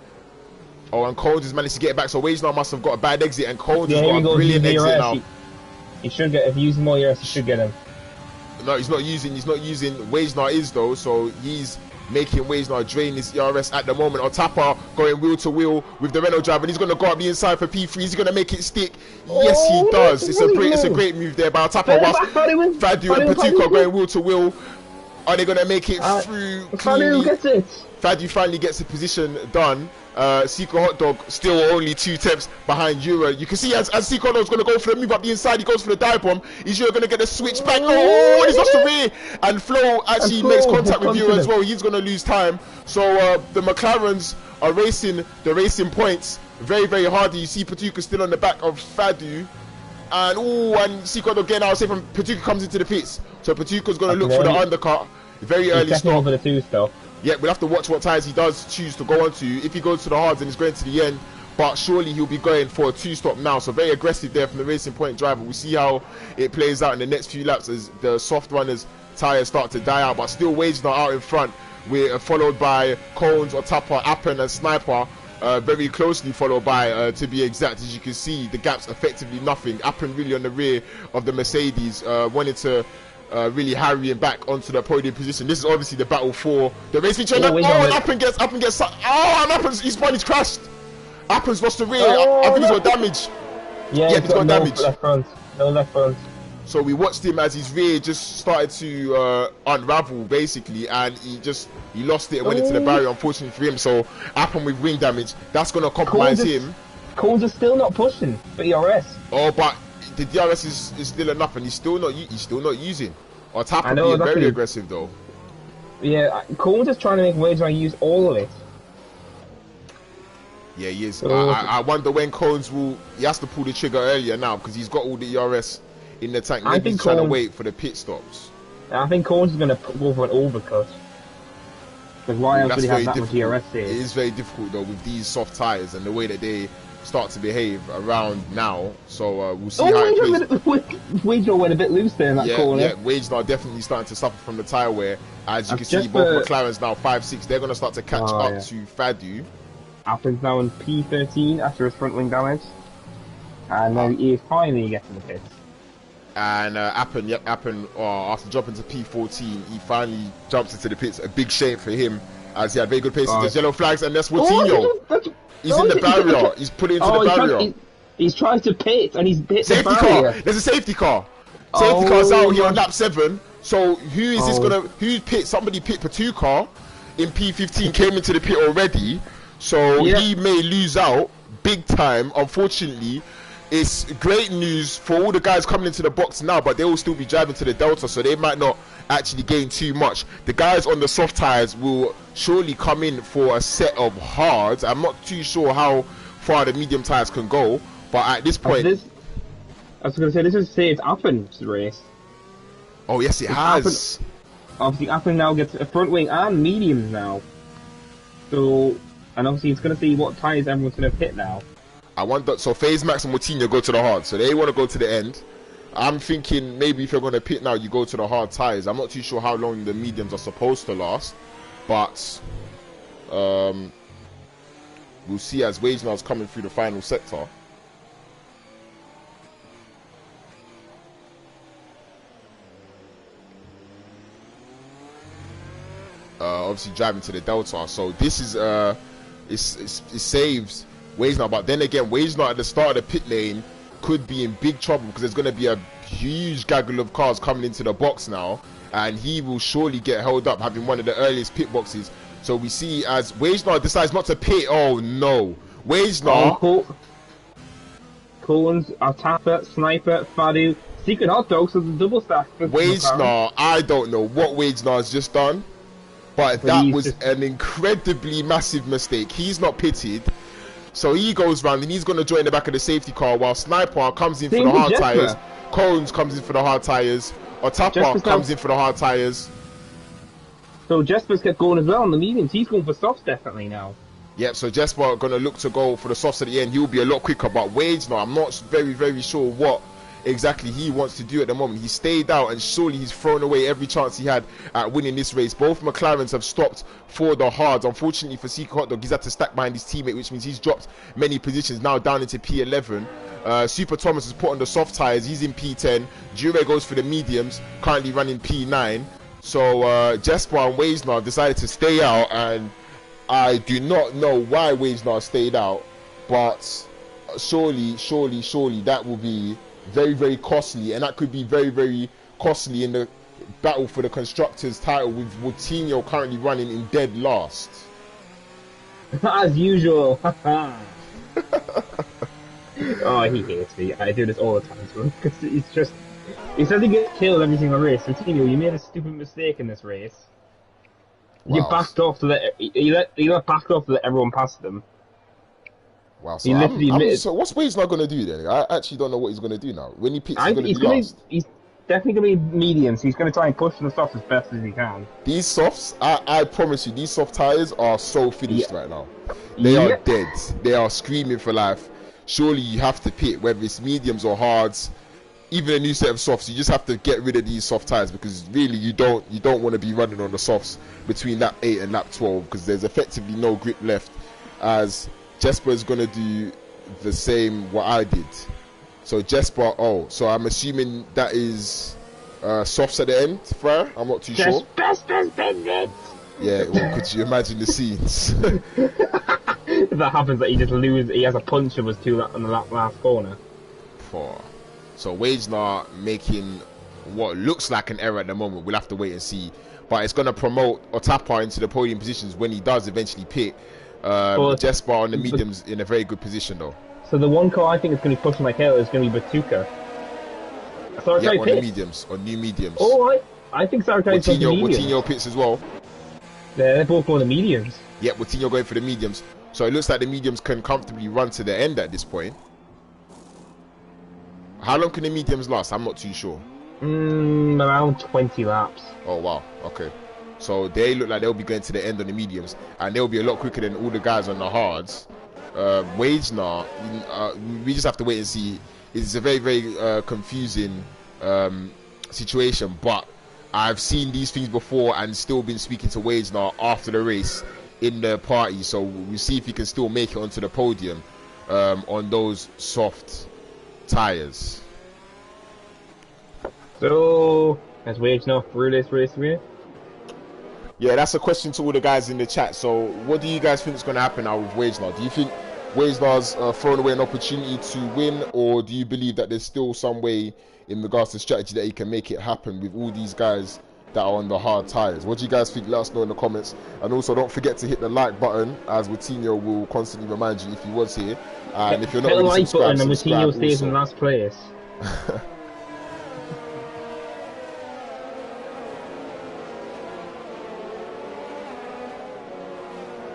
Speaker 1: Oh, and Coles has managed to get it back. So Wagenar must have got a bad exit, and Coles has got a brilliant exit now.
Speaker 2: He should get, if he uses more ERS, he should get him.
Speaker 1: No, he's not using. Wagenar is though, so he's making Wagenar drain his ERS at the moment. Otappa going wheel to wheel with the Renault driver, and he's going to go up the inside for P3. He's going to make it stick. Yes, he does. It's a great move there by Otappa. Fadu and Patuka going wheel to wheel. Are they going to make it through cleanly?
Speaker 2: Fadu gets it.
Speaker 1: Fadu finally gets the position done. Secret Hot Dog still only 2 tenths behind Euro. You can see as Secret Hot Dog's going to go for the move up the inside, he goes for the dive bomb. Is Euro going to get the switch back? Oh, he's lost the rear. And Flo actually makes contact with Euro as well. He's going to lose time. So the McLarens are racing the racing points very, very hard. You see Patuka still on the back of Fadu. And Secret Hot Dog again, I would say from Patuka comes into the pits. So Patuka's going to look for the undercut. Very early stop.
Speaker 2: For the 2 still.
Speaker 1: Yeah, we'll have to watch what tires he does choose to go on to. If he goes to the hards and he's going to the end, but surely he'll be going for a 2-stop now. So very aggressive there from the Racing Point driver. We'll see how it plays out in the next few laps as the soft runners' tires start to die out. But still Wade's not out in front. We're followed by Cones, Otapa, Appen and Sniper. Very closely followed by, to be exact, as you can see, the gap's effectively nothing. Appen really on the rear of the Mercedes, wanted to really harrying back onto the podium position. This is obviously the battle for the race feature. And Appen gets and Appen's his spine is crashed. Appen's lost the rear. I think he's got damage.
Speaker 2: Yeah,
Speaker 1: he's got damage.
Speaker 2: No left front.
Speaker 1: So we watched him as his rear just started to unravel basically, and he lost it and went into the barrier, unfortunately for him. So Appen with wing damage, that's going to compromise him.
Speaker 2: Cones is still not pushing for ERS.
Speaker 1: Oh, but the DRS is still enough, and he's still not using. Or Tapper being very aggressive though.
Speaker 2: Yeah, Cones is trying to make Wage use all of it.
Speaker 1: Yeah, he is. I wonder when Cones he has to pull the trigger earlier now because he's got all the ERS in the tank. Maybe he's trying to wait for the pit stops.
Speaker 2: I think Cones is going to go for an overcut. Because why else would he have that much ERS there?
Speaker 1: It is very difficult though with these soft tyres and the way that they start to behave around now. So we'll see how it plays.
Speaker 2: Wage went a bit loose there in that corner.
Speaker 1: Yeah, Wage now definitely starting to suffer from the tyre wear. As you can see, both McLarens now 5-6. They're going to start to catch up to Fadu.
Speaker 2: Apple's now in P13 after his front wing damage. And now he finally gets in the pits.
Speaker 1: And Appen, after jumping to P14, he finally jumps into the pits. A big shame for him as he had very good pace. There's yellow flags, and that's Woutinho. He's in the barrier. He's put into the barrier.
Speaker 2: He's trying to pit, and he's hit
Speaker 1: the barrier. There's a safety car. Safety car's out here on lap 7. So who is this gonna? Who pit? Somebody pit Patuka in P15 came into the pit already. So he may lose out big time. Unfortunately, it's great news for all the guys coming into the box now, but they will still be driving to the Delta, so they might not actually gain too much. The guys on the soft tires will surely come in for a set of hards. I'm not too sure how far the medium tires can go, but at this point,
Speaker 2: I was going to say, this is say it's Appen's race.
Speaker 1: Oh yes, it has.
Speaker 2: Obviously, Appen now gets a front wing and mediums now. So, and obviously, it's going to see what tires everyone's going to pit now.
Speaker 1: I wonder. So, FaZe Max and Moutinho go to the hard, so they want to go to the end. I'm thinking maybe if you're going to pit now, you go to the hard tires. I'm not too sure how long the mediums are supposed to last, but we'll see as Wage now is coming through the final sector. Obviously driving to the Delta, so this is it saves Wage now, but then again, Wage now at the start of the pit lane could be in big trouble because there's going to be a huge gaggle of cars coming into the box now, and he will surely get held up having one of the earliest pit boxes. So we see as Wage now decides not to pit. Oh no, Wage now.
Speaker 2: Collins, Tapper, Sniper, Fadu, Secret Hot Dog, so the double stack.
Speaker 1: Wage now, I don't know what Wage now has just done, but that was an incredibly massive mistake. He's not pitted. So he goes round and he's going to join the back of the safety car while Sniper comes in for the hard tyres. Cones comes in for the hard tyres. Otapa comes in for the hard tyres.
Speaker 2: So Jesper's kept going as well on the mediums. He's going for softs definitely now.
Speaker 1: Yep, so Jesper going to look to go for the softs at the end. He'll be a lot quicker, but Wage now, I'm not very sure what exactly he wants to do at the moment. He stayed out and surely he's thrown away every chance he had at winning this race. Both McLarens have stopped for the hards. Unfortunately for Secret Hot Dog, he's had to stack behind his teammate, which means he's dropped many positions, now down into P11. Super Thomas has put on the soft tyres. He's in P10. Jure goes for the mediums, currently running P9. So Jesper and Wage now decided to stay out, and I do not know why Wage now stayed out, but surely that will be very costly, and that could be very costly in the battle for the constructors title, with Woutinho currently running in dead last.
Speaker 2: As usual. Oh, he hates me. I do this all the time to him because he's just. He says he gets killed every single race. So, Tino, you made a stupid mistake in this race.
Speaker 1: Wow.
Speaker 2: You backed off to let you backed off to let everyone pass them.
Speaker 1: Wow. So, so what's Wade's not going to do then? I actually don't know what he's going to do now. When he picks, he's going to be last.
Speaker 2: He's definitely going to be mediums. He's going to try and push the softs as best as he can.
Speaker 1: These softs, I promise you, these soft tires are so finished right now. They are dead. They are screaming for life. Surely you have to pit, whether it's mediums or hards, even a new set of softs. You just have to get rid of these soft tires because really you don't want to be running on the softs between lap 8 and lap 12 because there's effectively no grip left. As Jesper is going to do the same what I did. So Jesper, so I'm assuming that is softs at the end, Frere? I'm not too sure. Yeah, well, could you imagine the scenes?
Speaker 2: If that happens, that he just loses, he has a punch of us two on the last corner.
Speaker 1: So Wagenar making what looks like an error at the moment. We'll have to wait and see. But it's going to promote Otapa into the podium positions when he does eventually pit. Jesper on the mediums in a very good position though. So
Speaker 2: the one car I think is going to be pushing like hell is going to be Batuka.
Speaker 1: On the mediums, on new mediums.
Speaker 2: Oh, I think Saratai's going to mediums.
Speaker 1: Coutinho pits as well.
Speaker 2: Yeah, they're both going to mediums.
Speaker 1: Yeah, Coutinho going for the mediums. So it looks like the mediums can comfortably run to the end at this point. How long can the mediums last? I'm not too sure.
Speaker 2: Around 20 laps.
Speaker 1: Oh wow, okay. So they look like they'll be going to the end on the mediums, and they'll be a lot quicker than all the guys on the hards. Wagenar, we just have to wait and see. It's a very, very confusing situation, but I've seen these things before and still been speaking to Wagenar after the race in the party, so we'll see if he can still make it onto the podium on those soft tires.
Speaker 2: So, has Wagenar through this race here?
Speaker 1: Yeah, that's a question to all the guys in the chat. So, what do you guys think is going to happen now with Wagenar? Do you think Wagenar's thrown away an opportunity to win, or do you believe that there's still some way in regards to strategy that he can make it happen with all these guys that are on the hard tires? What do you guys think? Let us know in the comments. And also, don't forget to hit the like button, as Coutinho will constantly remind you if he was here. And if you're not already subscribed,
Speaker 2: and Coutinho stays in last place.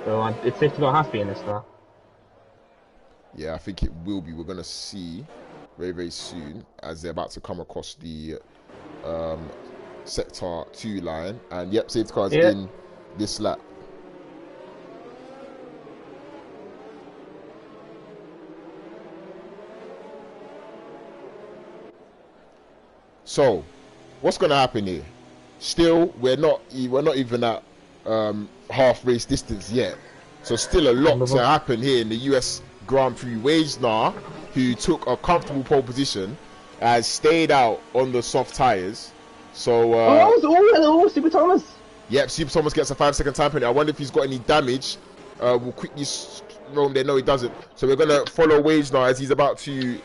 Speaker 2: So it's safe to go half in this now.
Speaker 1: Yeah, I think it will be. We're going to see very, very soon as they're about to come across the sector 2 line. And yep, safety car's in this lap. So, what's going to happen here? Still, we're not even at half race distance yet. So still a lot to happen here in the US Grand Prix. Wagenar, who took a comfortable pole position, has stayed out on the soft tires. So
Speaker 2: hello, Super Thomas.
Speaker 1: Yep, Super Thomas gets a 5-second time penalty. I wonder if he's got any damage. We'll quickly roam there. No, he doesn't. So we're gonna follow Wagenar as he's about to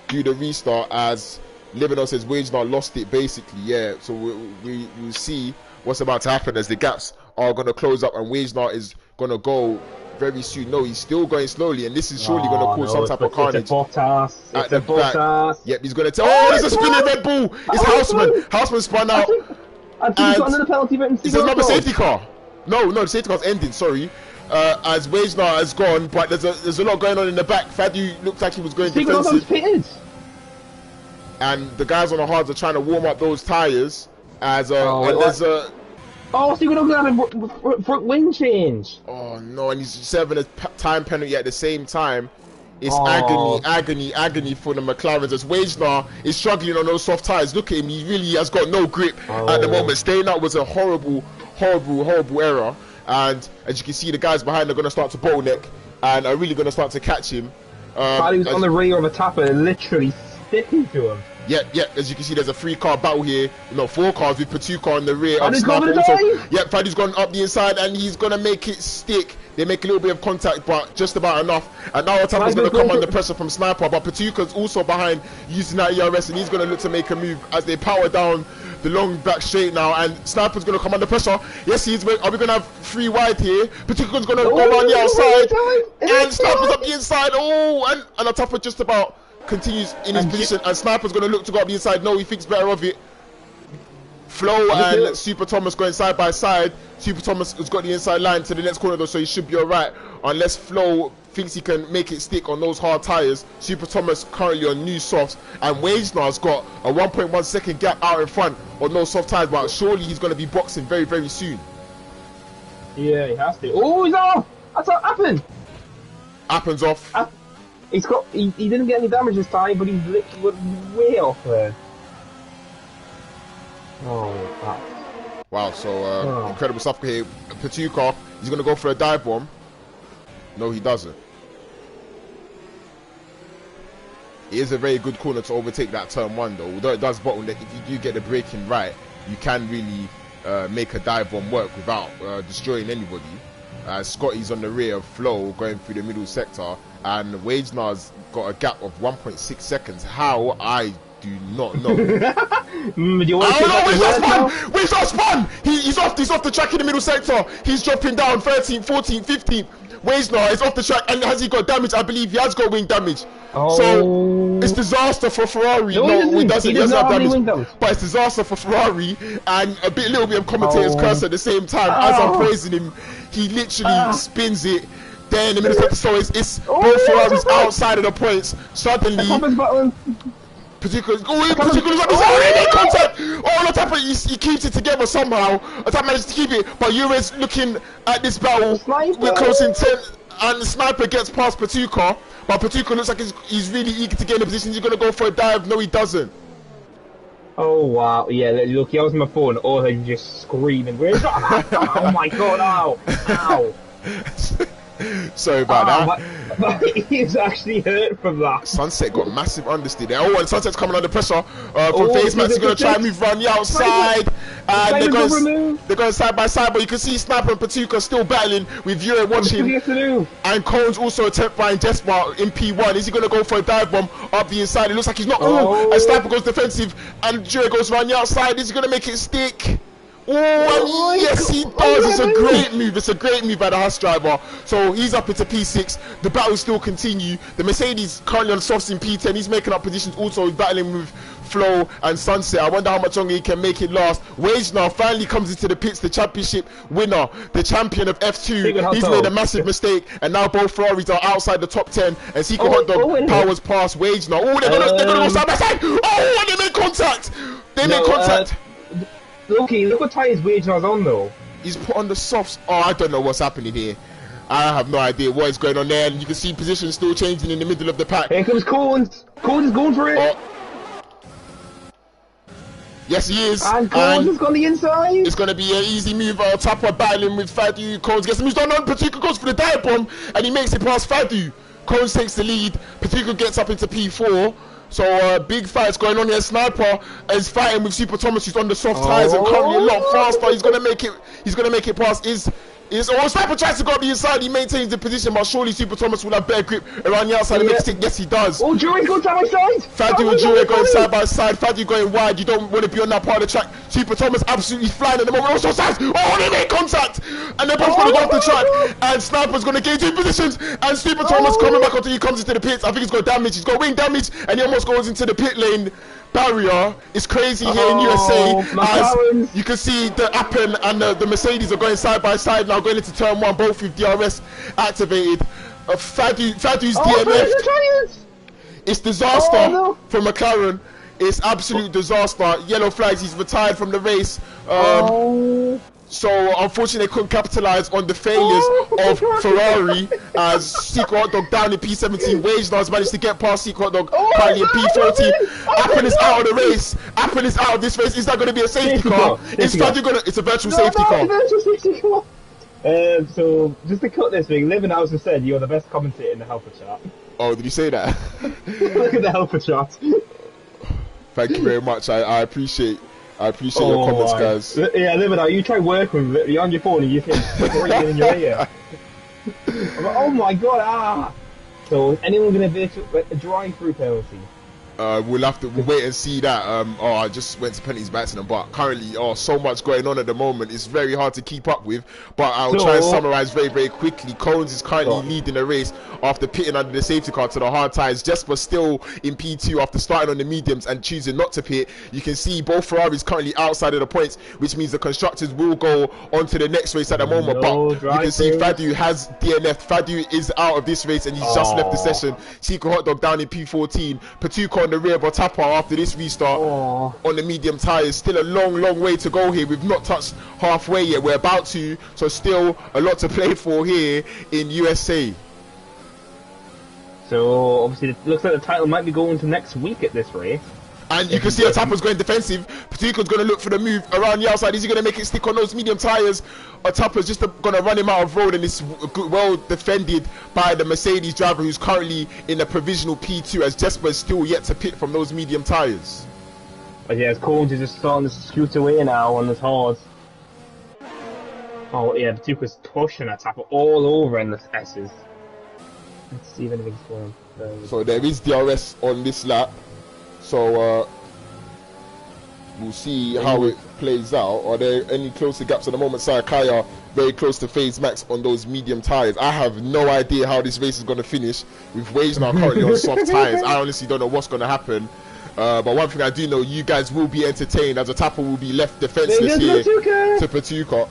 Speaker 1: do the restart. As Livernow says, Wagenar lost it basically. Yeah, so we'll see what's about to happen as the gaps are going to close up and Wagenar is going to go very soon. No, he's still going slowly, and this is surely going to cause some type of carnage.
Speaker 2: It's a Bottas. It's a Bottas.
Speaker 1: Yep, he's going to tell. Oh, there's a spinning Red Bull. It's Houseman. Houseman spun out.
Speaker 2: I think he's got another penalty.
Speaker 1: It's another safety car. No, the safety car's ending. Sorry. As Wagenar has gone, but there's a lot going on in the back. Fadu looked like he was going defensive. And the guys on the hards are trying to warm up those tires. As there's a.
Speaker 2: Oh, so you're going to have a front wing change.
Speaker 1: Oh no, and he's serving a time penalty at the same time. It's agony for the McLarens as Wagenar is struggling on those soft tires. Look at him, he really has got no grip at the moment. Staying out was a horrible error. And as you can see, the guys behind are going to start to bottleneck and are really going to start to catch him.
Speaker 2: He was on the rear of a tapper, literally sticking to him.
Speaker 1: Yep, as you can see, there's a 3-car battle here. No, 4 cars with Patuca on the rear.
Speaker 2: Fadu's
Speaker 1: Fadu's gone up the inside and he's going to make it stick. They make a little bit of contact, but just about enough. And now Atapa's going to come under pressure from Sniper, but Patuka's also behind using that ERS, and he's going to look to make a move as they power down the long back straight now. And Sniper's going to come under pressure. Yes, he is. Are we going to have 3 wide here? Patuka's going to go around the outside, and Sniper's up the inside. Oh, and Atapa just about continues in his position, and Sniper's going to look to go up the inside. No, he thinks better of it. Flo and Super Thomas going side by side. Super Thomas has got the inside line to the next corner though, so he should be alright. Unless Flo thinks he can make it stick on those hard tyres. Super Thomas currently on new softs, and Wagener's got a 1.1 second gap out in front on those soft tyres, but surely he's going to be boxing very, very soon.
Speaker 2: Yeah, he has to. Oh, he's off! That's what happened!
Speaker 1: Appin's off.
Speaker 2: He didn't get any damage this time, but he's literally way off there. Oh, wow.
Speaker 1: Wow, so incredible stuff here. Patuka, he's going to go for a dive bomb. No, he doesn't. It is a very good corner to overtake that turn 1 though. Although it does bottleneck, if you do get the braking right, you can really make a dive bomb work without destroying anybody. Scotty's on the rear of Flo going through the middle sector, and Wagener's got a gap of 1.6 seconds. How? I do not know. Where's our spun? He's off the track in the middle sector. He's dropping down 13th, 14th, 15th. Wagener is off the track, and has he got damage? I believe he has got wing damage. So it's disaster for Ferrari. No, he doesn't have damage. But it's disaster for Ferrari, and a little bit of commentator's curse at the same time. As I'm praising him, he literally spins it. There in the middle sector, so it's both Ferraris outside of the points. Suddenly, Patuka's in contact. Oh, Atapa, he keeps it together somehow. Atapa managed to keep it, but Yure's looking at this battle with close intent, and the Sniper gets past Patuka, but Patuka looks like he's really eager to get in a position. He's going to go for a dive. No, he doesn't.
Speaker 2: Oh wow, yeah, look, I was on my phone, all they just screaming. Oh my god, ow.
Speaker 1: Sorry about that.
Speaker 2: He's actually hurt from that.
Speaker 1: Sunset got massive understeer there. Oh, and Sunset's coming under pressure from FaZe Max. He's going to try and move around the outside. And they're going side by side, but you can see Sniper and Patuka still battling with Yuri watching. And Cone's also attempting Jesper in P1. Is he going to go for a dive bomb up the inside? It looks like he's not. And Sniper goes defensive, and Yuri goes around the outside. Is he going to make it stick? Oh, yes, he does. It's a great move. It's a great move by the Haas driver. So he's up into P6. The battle still continue. The Mercedes currently on softs in P10. He's making up positions. Also, he's battling with Flo and Sunset. I wonder how much longer he can make it last. Wagener finally comes into the pits. The championship winner, the champion of F2. He's made a massive mistake, and now both Ferraris are outside the top 10. And Secret Hot Dog powers past Wagener. Oh, they're gonna go side by side. Oh, and they make contact. They make contact.
Speaker 2: Lowkey, look what tyres Wagener's on though.
Speaker 1: He's put on the softs. Oh, I don't know what's happening here. I have no idea what is going on there. And you can see position still changing in the middle of the pack.
Speaker 2: Here comes Cones. Cones is going for it.
Speaker 1: Yes, he is.
Speaker 2: And Cones has gone the inside.
Speaker 1: It's going to be an easy move. Tapa battling with Fadu. Cones gets the moves done on. Patuka goes for the dive bomb, and he makes it past Fadu. Cones takes the lead. Patuka gets up into P4. So big fights going on here. Sniper is fighting with Super Thomas, who's on the soft tyres and currently a lot faster. He's gonna make it. He's gonna make it past. Sniper tries to go up the inside. He maintains the position, but surely Super Thomas will have better grip around the outside and make it stick. Yes, he does.
Speaker 2: Oh, Jury going side by side.
Speaker 1: Fadu and Jury going side by side. Fadu going wide. You don't want to be on that part of the track. Super Thomas absolutely flying at the moment. Also sides. Oh, they make contact, and they're both going to go off the track. And Sniper's going to gain 2 positions. And Super Thomas coming back until he comes into the pits. I think he's got damage. He's got wing damage, and he almost goes into the pit lane. Barrier is crazy here in USA. As you can see, the Appen and the Mercedes are going side by side now, going into turn 1, both with DRS activated. Fadu's DNF. It's disaster for McLaren. It's absolute disaster. Yellow flags. He's retired from the race. So unfortunately, they couldn't capitalize on the failures of Ferrari as Secret Hot Dog down in P17. Wagener has managed to get past Secret Hot Dog currently in P14. Appen is out of the race. Appen is out of this race. Is that going to be a safety car? It's a virtual safety car.
Speaker 2: So just to cut this thing, Living House has said you're the best commentator in the helper chat.
Speaker 1: Oh, did you say that?
Speaker 2: Look at the helper chat.
Speaker 1: Thank you very much. I appreciate your comments, guys.
Speaker 2: Yeah, Living Out, you try working with it. You're on your phone and you think it's right in your ear. I'm like, oh my god, So is anyone going to be a drive-through penalty?
Speaker 1: We'll wait and see that. I just went to penalties by accident, but currently, so much going on at the moment. It's very hard to keep up with. But I'll try and summarize very, very quickly. Cones is currently leading the race after pitting under the safety car to the hard tyres. Jesper still in P2 after starting on the mediums and choosing not to pit. You can see both Ferraris currently outside of the points, which means the constructors will go on to the next race at the moment. But you can see Fadu has DNF. Fadu is out of this race and he's just left the session. Chico Hot Dog down in P14. Patuco on the rear, but Tapper after this restart on the medium tyres. Still a long way to go here. We've not touched halfway yet. We're about to, so still a lot to play for here in USA.
Speaker 2: So obviously it looks like the title might be going to next week at this race.
Speaker 1: And you can see Tapper's going defensive. Patuco's going to look for the move around the outside. Is he going to make it stick on those medium tyres? Or Tapper's just going to run him out of road, and it's well defended by the Mercedes driver who's currently in a provisional P2 as Jesper is still yet to pit from those medium tyres.
Speaker 2: But yeah, Cones is just starting to scoot away now on this hard. Oh yeah, Patuco's pushing that Tapper all over in the S's. Let's see if anything's going on.
Speaker 1: So there is DRS on this lap. So we'll see how it plays out. Are there any closer gaps at the moment? Sarakaya very close to phase max on those medium tyres. I have no idea how this race is going to finish with Wage now currently on soft tyres. I honestly don't know what's going to happen. But one thing I do know, you guys will be entertained as a Tapper will be left defenseless here to Patuca,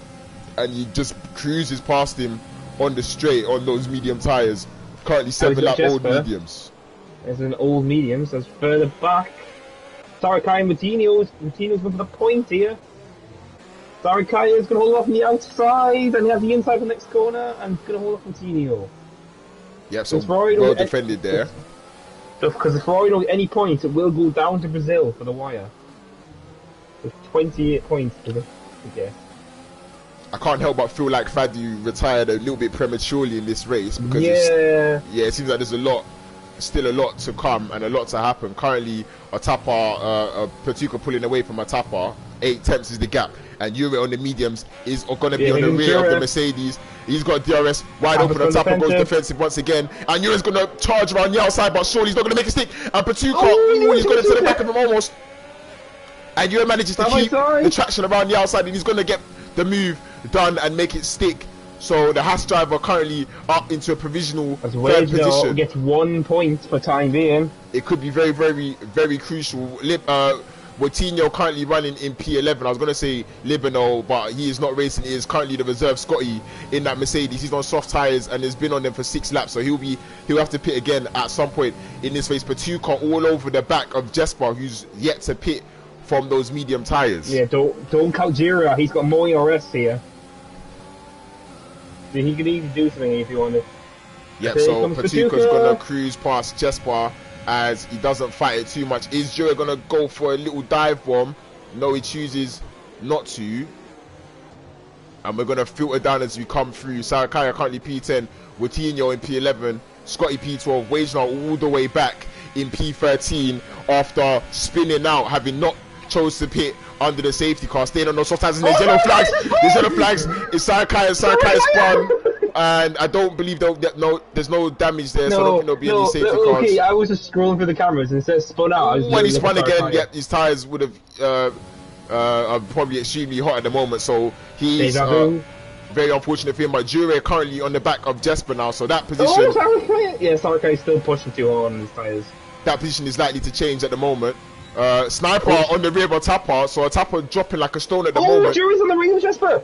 Speaker 1: and he just cruises past him on the straight on those medium tyres. Currently 7 lap old mediums.
Speaker 2: There's an old medium, so it's further back. Sarakai and Moutinho's going for the point here. Sarakai is going to hold off on the outside, and he has the inside for the next corner, and he's going to hold off Moutinho.
Speaker 1: Yep, so well defended there.
Speaker 2: So, because if Ferrari don't get any points, it will go down to Brazil for the wire. With 28 points to get.
Speaker 1: I can't help but feel like Fadu retired a little bit prematurely in this race because it seems like there's still a lot to come and a lot to happen. Currently, Patuca pulling away from Atapa. 8 tenths is the gap, and Ure on the mediums is going to be on the rear of the Mercedes. He's got DRS wide open. Atapa goes defensive once again, and Ure's going to charge around the outside, but surely he's not going to make a stick. And Patuca, he's going to the back of him almost. And Ure manages to keep the traction around the outside, and he's going to get the move done and make it stick. So the Haas driver currently up into a provisional third position.
Speaker 2: Gets 1 point for time being.
Speaker 1: It could be very, very, very crucial. Moutinho currently running in P11. I was going to say Libano, but he is not racing. He is currently the reserve Scotty in that Mercedes. He's on soft tyres and has been on them for 6 laps. So he'll have to pit again at some point in this race. Patuca all over the back of Jesper, who's yet to pit from those medium tyres.
Speaker 2: Yeah, don't count Jira. He's got more ERS here. So he could even do something if he wanted.
Speaker 1: Yep, so Patuca's going to cruise past Jesper as he doesn't fight it too much. Is Jura going to go for a little dive bomb? No, he chooses not to. And we're going to filter down as we come through. Sarakaya currently P10, Moutinho in P11, Scotty P12, Wage now all the way back in P13 after spinning out, having not chose to pit under the safety car, staying on those soft tires, and there's yellow flags. There's yellow flags. It's Sarakaya spun. And I don't believe there's no damage there, so I don't think there'll be any safety cars.
Speaker 2: Okay, I was just scrolling through the cameras and it says spun out.
Speaker 1: When he spun again, his tyres would have are probably extremely hot at the moment, so he's very unfortunate for him. But Jure currently on the back of Jesper now, so that position.
Speaker 2: Sarakaya is still pushing too hard on his tyres.
Speaker 1: That position is likely to change at the moment. Sniper on the rear of Atapa, so Atapa dropping like a stone at the moment.
Speaker 2: Jure's on the ring of Jesper.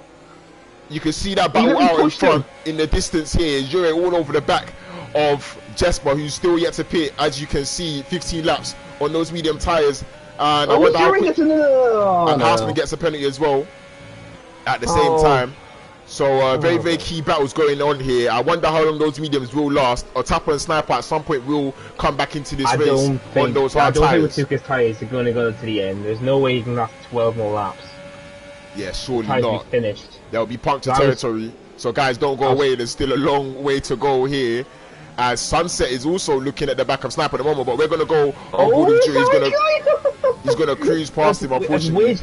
Speaker 1: You can see that battle out in front in the distance here. Jure all over the back of Jesper, who's still yet to pit. As you can see, 15 laps on those medium tyres. And I wonder how quick, and Houseman gets a penalty as well at the same time. So very, very key battles going on here. I wonder how long those mediums will last. Otapa and Sniper at some point will come back into this race on those hard tyres.
Speaker 2: I don't think Matuka's tyres are going to go to the end. There's no way he can last 12 more laps.
Speaker 1: Yeah, surely not.
Speaker 2: Finished.
Speaker 1: There'll be puncture territory. So guys, don't go away. There's still a long way to go here. As Sunset is also looking at the back of Sniper at the moment, but we're going to go on board with Drew. He's going to cruise past him, unfortunately.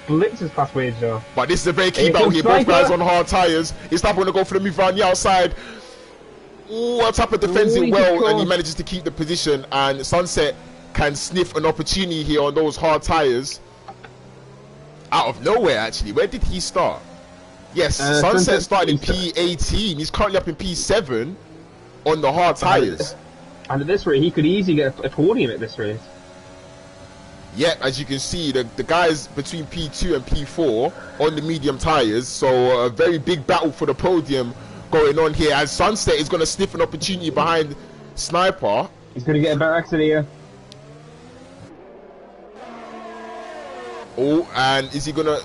Speaker 2: blitzes past Wage though.
Speaker 1: But this is a very key
Speaker 2: Here
Speaker 1: battle
Speaker 2: comes
Speaker 1: here. Both
Speaker 2: Sniper.
Speaker 1: guys on hard tyres. It's not going to go for the move around the outside. Ooh, Otapa defends it well, and he manages to keep the position. And Sunset can sniff an opportunity here on those hard tyres. Out of nowhere, actually. Where did he start? Yes, Sunset started in P18. He's currently up in P7 on the hard tyres.
Speaker 2: And at this rate, he could easily get a podium at this race.
Speaker 1: Yep, as you can see, the guys between P2 and P4 on the medium tyres. So a very big battle for the podium going on here. As Sunset is going to sniff an opportunity behind Sniper.
Speaker 2: He's going to get a better exit here.
Speaker 1: Oh, and is he going to...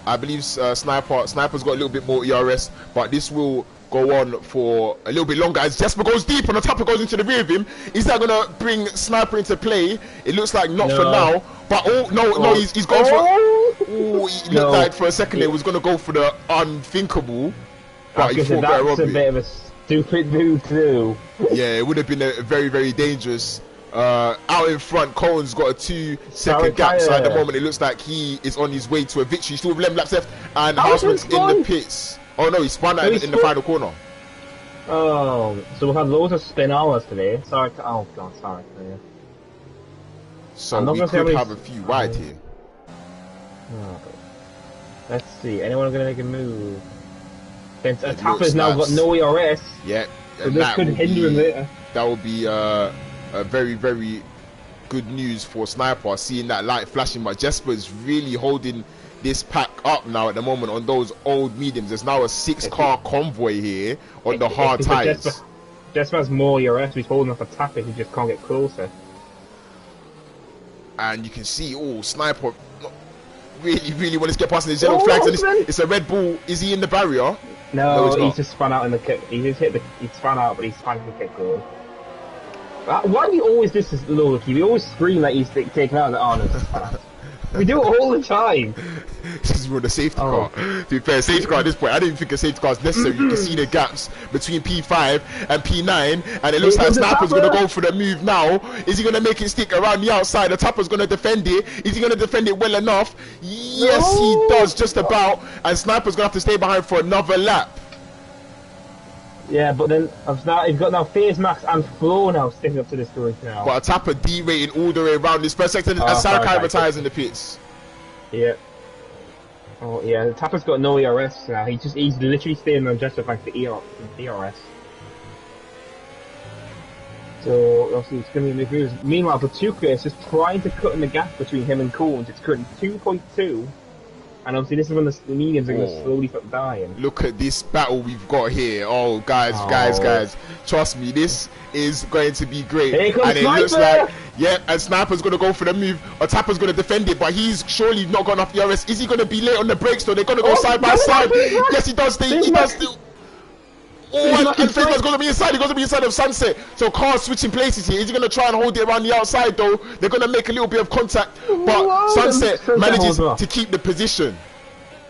Speaker 1: I believe Sniper's got a little bit more ERS, but this will go on for a little bit longer as Jesper goes deep and Otapa goes into the rear of him. Is that going to bring Sniper into play? It looks like not for now. But no, he's going for... Oh, he looked like for a second it was going to go for the unthinkable. But he thought better of it.
Speaker 2: That's a bit of a stupid move too.
Speaker 1: Yeah, it would have been a very, very dangerous. Out in front, Cohen's got a 2-second gap, so at the moment it looks like he is on his way to a victory. Still with 11 laps left, and Houseman's in the pits. Oh no, he spun out in the final corner.
Speaker 2: Oh, so we've had loads of spin hours today. Sorry, oh god, sorry. Yeah.
Speaker 1: So we could have a few wide here.
Speaker 2: Oh, let's see, anyone going to make a move? Since Tapa's now got no ERS.
Speaker 1: Yeah,
Speaker 2: so this could hinder him later.
Speaker 1: That would be a very, very good news for Sniper, seeing that light flashing. But Jesper is really holding this pack up now at the moment on those old mediums. There's now a 6-car convoy here on the hard tyres.
Speaker 2: Jesper has more ERS, he's holding up a Tapa, he just can't get closer.
Speaker 1: And you can see, Sniper really wants to get past these yellow flags, and it's a Red Bull. Is he in the barrier?
Speaker 2: No, he's just spun out in the kick. He spun out, but he's spun in the kick goal. Why do we always do this Lowkey? We always scream like he's taken out of the honors. We do it all the time.
Speaker 1: Because we're on a safety car. To be fair, safety car at this point, I didn't think a safety car is necessary. You can see the gaps between P5 and P9, and it looks like Sniper's going to go for the move now. Is he going to make it stick around the outside? The Tapper's going to defend it. Is he going to defend it well enough? Yes, he does, just about. And Sniper's going to have to stay behind for another lap.
Speaker 2: Yeah, but then he's got now Phase Max and Flo now sticking up to this story now.
Speaker 1: But a Tapper D-rating all the way around this first sector, and Sarakai retires in the pits.
Speaker 2: Yeah. Oh yeah, the Tapper's got no ERS now. He's literally staying on just thanks to ERS. So obviously it's going to be moves. Meanwhile, Batuka is just trying to cut in the gap between him and Coons. It's currently 2.2. And obviously this is when the mediums are going to slowly start dying.
Speaker 1: Look at this battle we've got here. Oh, guys. Trust me, this is going to be great.
Speaker 2: Here comes
Speaker 1: and it
Speaker 2: Sniper!
Speaker 1: Looks like, and Sniper's going to go for the move. Otappa's going to defend it, but he's surely not got enough ERS. Is he going to be late on the brakes, though? They're going to go side by side. Yes, he does. He does still. Oh, and Favor's going to be inside. He's going to be inside of Sunset. So cars switching places here. Is he going to try and hold it around the outside, though? They're going to make a little bit of contact. But Sunset manages to keep the position.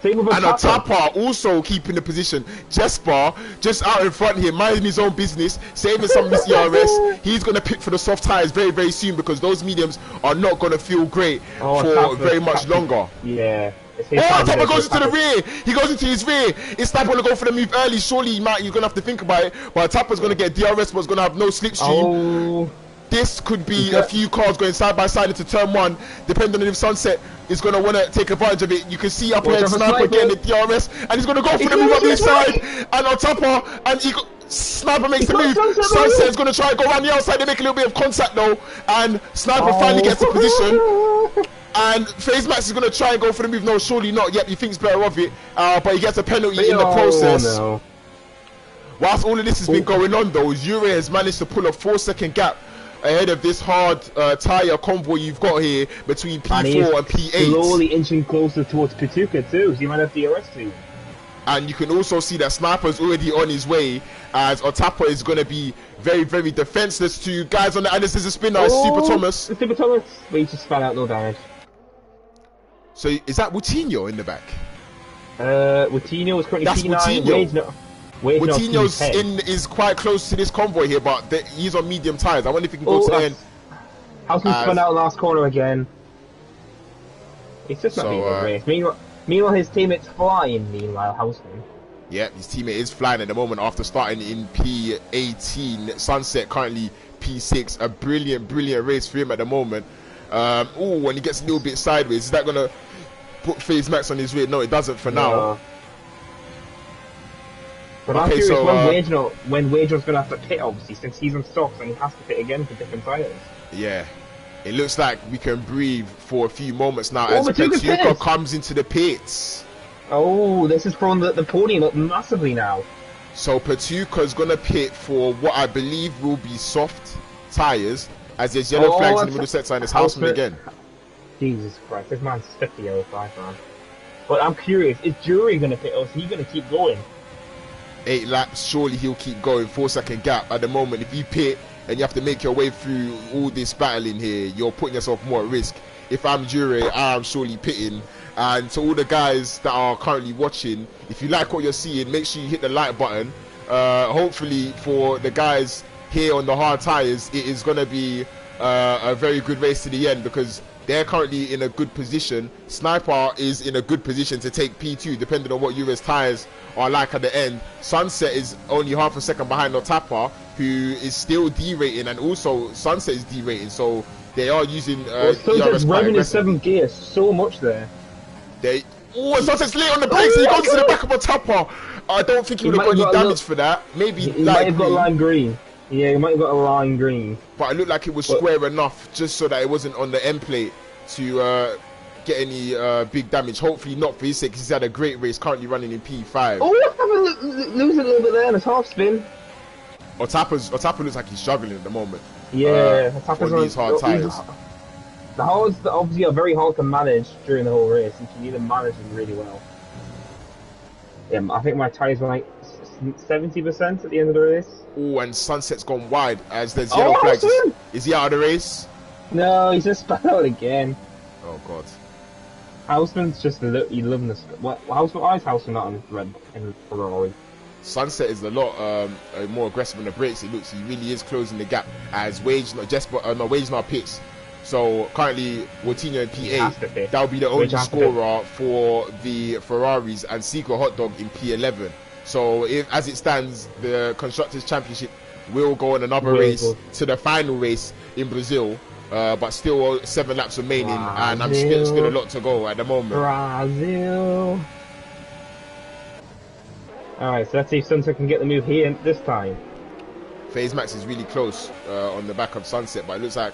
Speaker 1: And Otapa also keeping the position. Jesper just out in front here, minding his own business, saving some of his ERS. He's going to pick for the soft tyres very, very soon because those mediums are not going to feel great for very much longer.
Speaker 2: Yeah.
Speaker 1: Otapa goes into the rear. He goes into his rear. It's Sniper going to go for the move early. Surely you're going to have to think about it. But Otapa's going to get DRS, but it's going to have no slipstream. This could be a few cars going side by side into turn 1, depending on if Sunset is going to want to take advantage of it. You can see up here Sniper getting the DRS, and he's going to go for the move up the side. And Otapa, and Sniper makes the move. Sunset is going to try and go around the outside. They make a little bit of contact though, and Sniper finally gets the position. And FaZe Max is going to try and go for the move. No, surely not. Yep, he thinks better of it, but he gets a penalty in the process.
Speaker 2: No.
Speaker 1: Whilst all of this has been going on though, Yuri has managed to pull a 4-second gap ahead of this hard tyre convoy you've got here between P4 and P8.
Speaker 2: Slowly inching closer towards Patuka too, so you might have DRS too.
Speaker 1: And you can also see that Sniper's already on his way, as Otapa is going to be very, very defenseless to guys on the... And this is a spinner, it's Super Thomas.
Speaker 2: Super Thomas, but he just spat out, no damage.
Speaker 1: So is that Woutinho in the back?
Speaker 2: Woutinho is currently P9.
Speaker 1: Woutinho. Woutinho's is quite close to this convoy here, but he's on medium tyres. I wonder if he can go to the end.
Speaker 2: How's he spun out last corner again? It's just not being a race. Meanwhile, his teammate's flying. Meanwhile, Houseman.
Speaker 1: Yeah, his teammate is flying at the moment after starting in P18. Sunset currently P6. A brilliant race for him at the moment. Oh, when he gets a little bit sideways, is that gonna put FaZe Max on his way? No, it doesn't for now.
Speaker 2: But I'm curious when Wager's gonna have to pit, obviously, since he's on stocks and he has to pit again for different tires.
Speaker 1: Yeah. It looks like we can breathe for a few moments now as Petuka comes into the pits.
Speaker 2: Oh, this is throwing the podium up massively now.
Speaker 1: So Petuka's gonna pit for what I believe will be soft tires, as there's yellow flags in the middle sector and it's Houseman again.
Speaker 2: Jesus Christ, this man's 50 yellow flag, man. But I'm curious, is Jury gonna pit or is he gonna keep going?
Speaker 1: 8 laps, surely he'll keep going. 4-second gap at the moment. If you pit and you have to make your way through all this battling here, you're putting yourself more at risk. If I'm Jure, I am surely pitting. And to all the guys that are currently watching, if you like what you're seeing, make sure you hit the like button. Hopefully for the guys here on the hard tires, it is going to be a very good race to the end, because they're currently in a good position. Sniper is in a good position to take P2 depending on what Ure's tires are like at the end. Sunset is only half a second behind Otapa, who is still derating, and also Sunset is derating, so they are using
Speaker 2: Sunset's revving his 7th gear so much there.
Speaker 1: Sunset's late on the brakes, he goes to the back of Otapa. I don't think he would have got any damage for that. Maybe
Speaker 2: he might have got lime green. Yeah, he might have got a lime green.
Speaker 1: But it looked like it was square enough, just so that it wasn't on the end plate to get any big damage. Hopefully not for his sake, because he's had a great race, currently running in P5.
Speaker 2: Oh, losing a little bit there in his half spin.
Speaker 1: Otapa looks like he's struggling at the moment.
Speaker 2: Yeah,
Speaker 1: on these hard tires.
Speaker 2: The hards obviously are very hard to manage during the whole race, and you need to manage them really well. Yeah, I think my tires were like 70% at the end of the race.
Speaker 1: Oh, and Sunset's gone wide as there's yellow flags. Is he out of the race?
Speaker 2: No, he's just spat out again.
Speaker 1: Oh god.
Speaker 2: Houseman's just loving this. Why is Houseman not on red in Ferrari?
Speaker 1: Sunset is a lot more aggressive on the brakes. It looks he really is closing the gap as Wage not pits. So currently Woutinho in P8. That'll be the only scorer for the Ferraris, and Secret Hot Dog in P11. So as it stands, the Constructors' Championship will go on another race to the final race in Brazil. But still 7 laps remaining, and I'm still a lot to go at the moment.
Speaker 2: Brazil. Alright, so let's see if Sunset can get the move here this time.
Speaker 1: FaZe Max is really close on the back of Sunset, but it looks like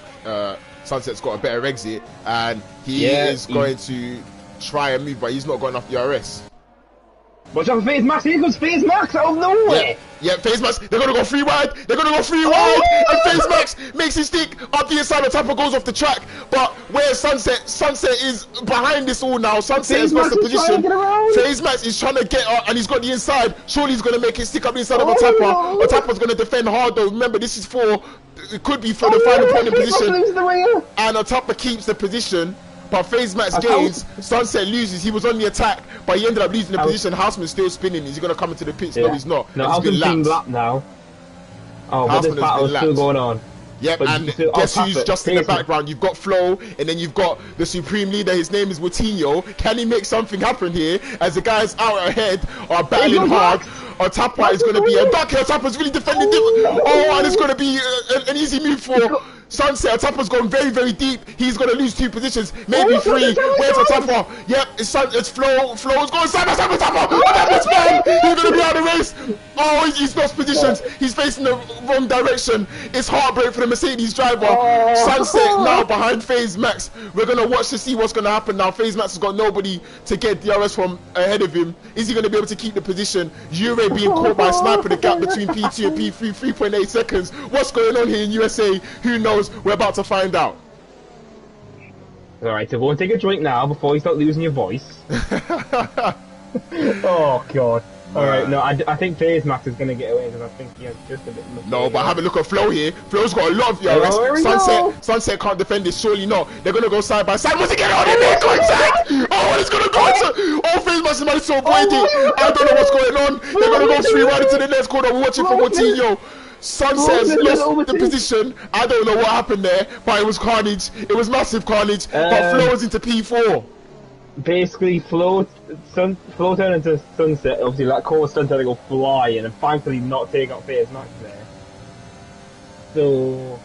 Speaker 1: Sunset's got a better exit, and he is going to try a move, but he's not got enough DRS.
Speaker 2: Watch out for FaZe Max, here comes FaZe Max out of nowhere!
Speaker 1: Yeah, FaZe Max, they're gonna go 3 wide, and FaZe Max makes his stick up the inside, the Otapa goes off the track, but where Sunset is behind this all now. Sunset has lost the position. FaZe Max is trying to get up, and he's got the inside. Surely he's gonna make it stick up the inside of Otapa. No. Otapa's gonna defend hard though. Remember, this is it could be for the final podium position, and Otapa keeps the position. But FaZe Max gains, Sunset loses. He was on the attack, but he ended up losing the position. Houseman's still spinning. Is he going to come into the pits? No, he's not.
Speaker 2: No, Houseman's been lapped now. Oh, but this battle is still going on.
Speaker 1: Yep, and guess who's just in the background? You've got Flo, and then you've got the supreme leader. His name is Woutinho. Can he make something happen here? As the guys out ahead are battling hard. Otapa is going to be a duck. Otapa's really defending. And it's going to be an easy move for Sunset. Otapa's gone very, very deep. He's going to lose 2 positions, maybe 3. Where's Otapa? Yep, it's Flo. Flo's going side by side with Otapa. Otapa's fine. He's going to be out of the race. Oh, he's lost positions. He's facing the wrong direction. It's heartbreak for the Mercedes driver. Sunset now behind FaZe Max. We're going to watch to see what's going to happen now. FaZe Max has got nobody to get DRS from ahead of him. Is he going to be able to keep the position? Jure being caught by a sniper. The gap between P2 and P3, 3.8 seconds. What's going on here in USA? Who knows? We're about to find out.
Speaker 2: Alright, so go and take a drink now before you start losing your voice. Oh god. Alright, no, I think FaZe Max is going to get away because I think he has just a bit more.
Speaker 1: No, but have a look at Flo here. Flo's got a lot of DRS. Sunset can't defend this, surely not. They're going to go side by side. What's he getting on in there? Contact! Oh, it's going to go into... Oh, FaZe Max is managed to avoid it. I don't know what's going on. They're going to go 3 right into the next corner. We're watching from Woutinho. Sunset has lost the position. I don't know what happened there, but it was carnage. It was massive carnage. But Flo was into P4.
Speaker 2: basically Flo turned into Sunset. Obviously, that caused Sunset to go flying, and thankfully not take out Phase Max there. So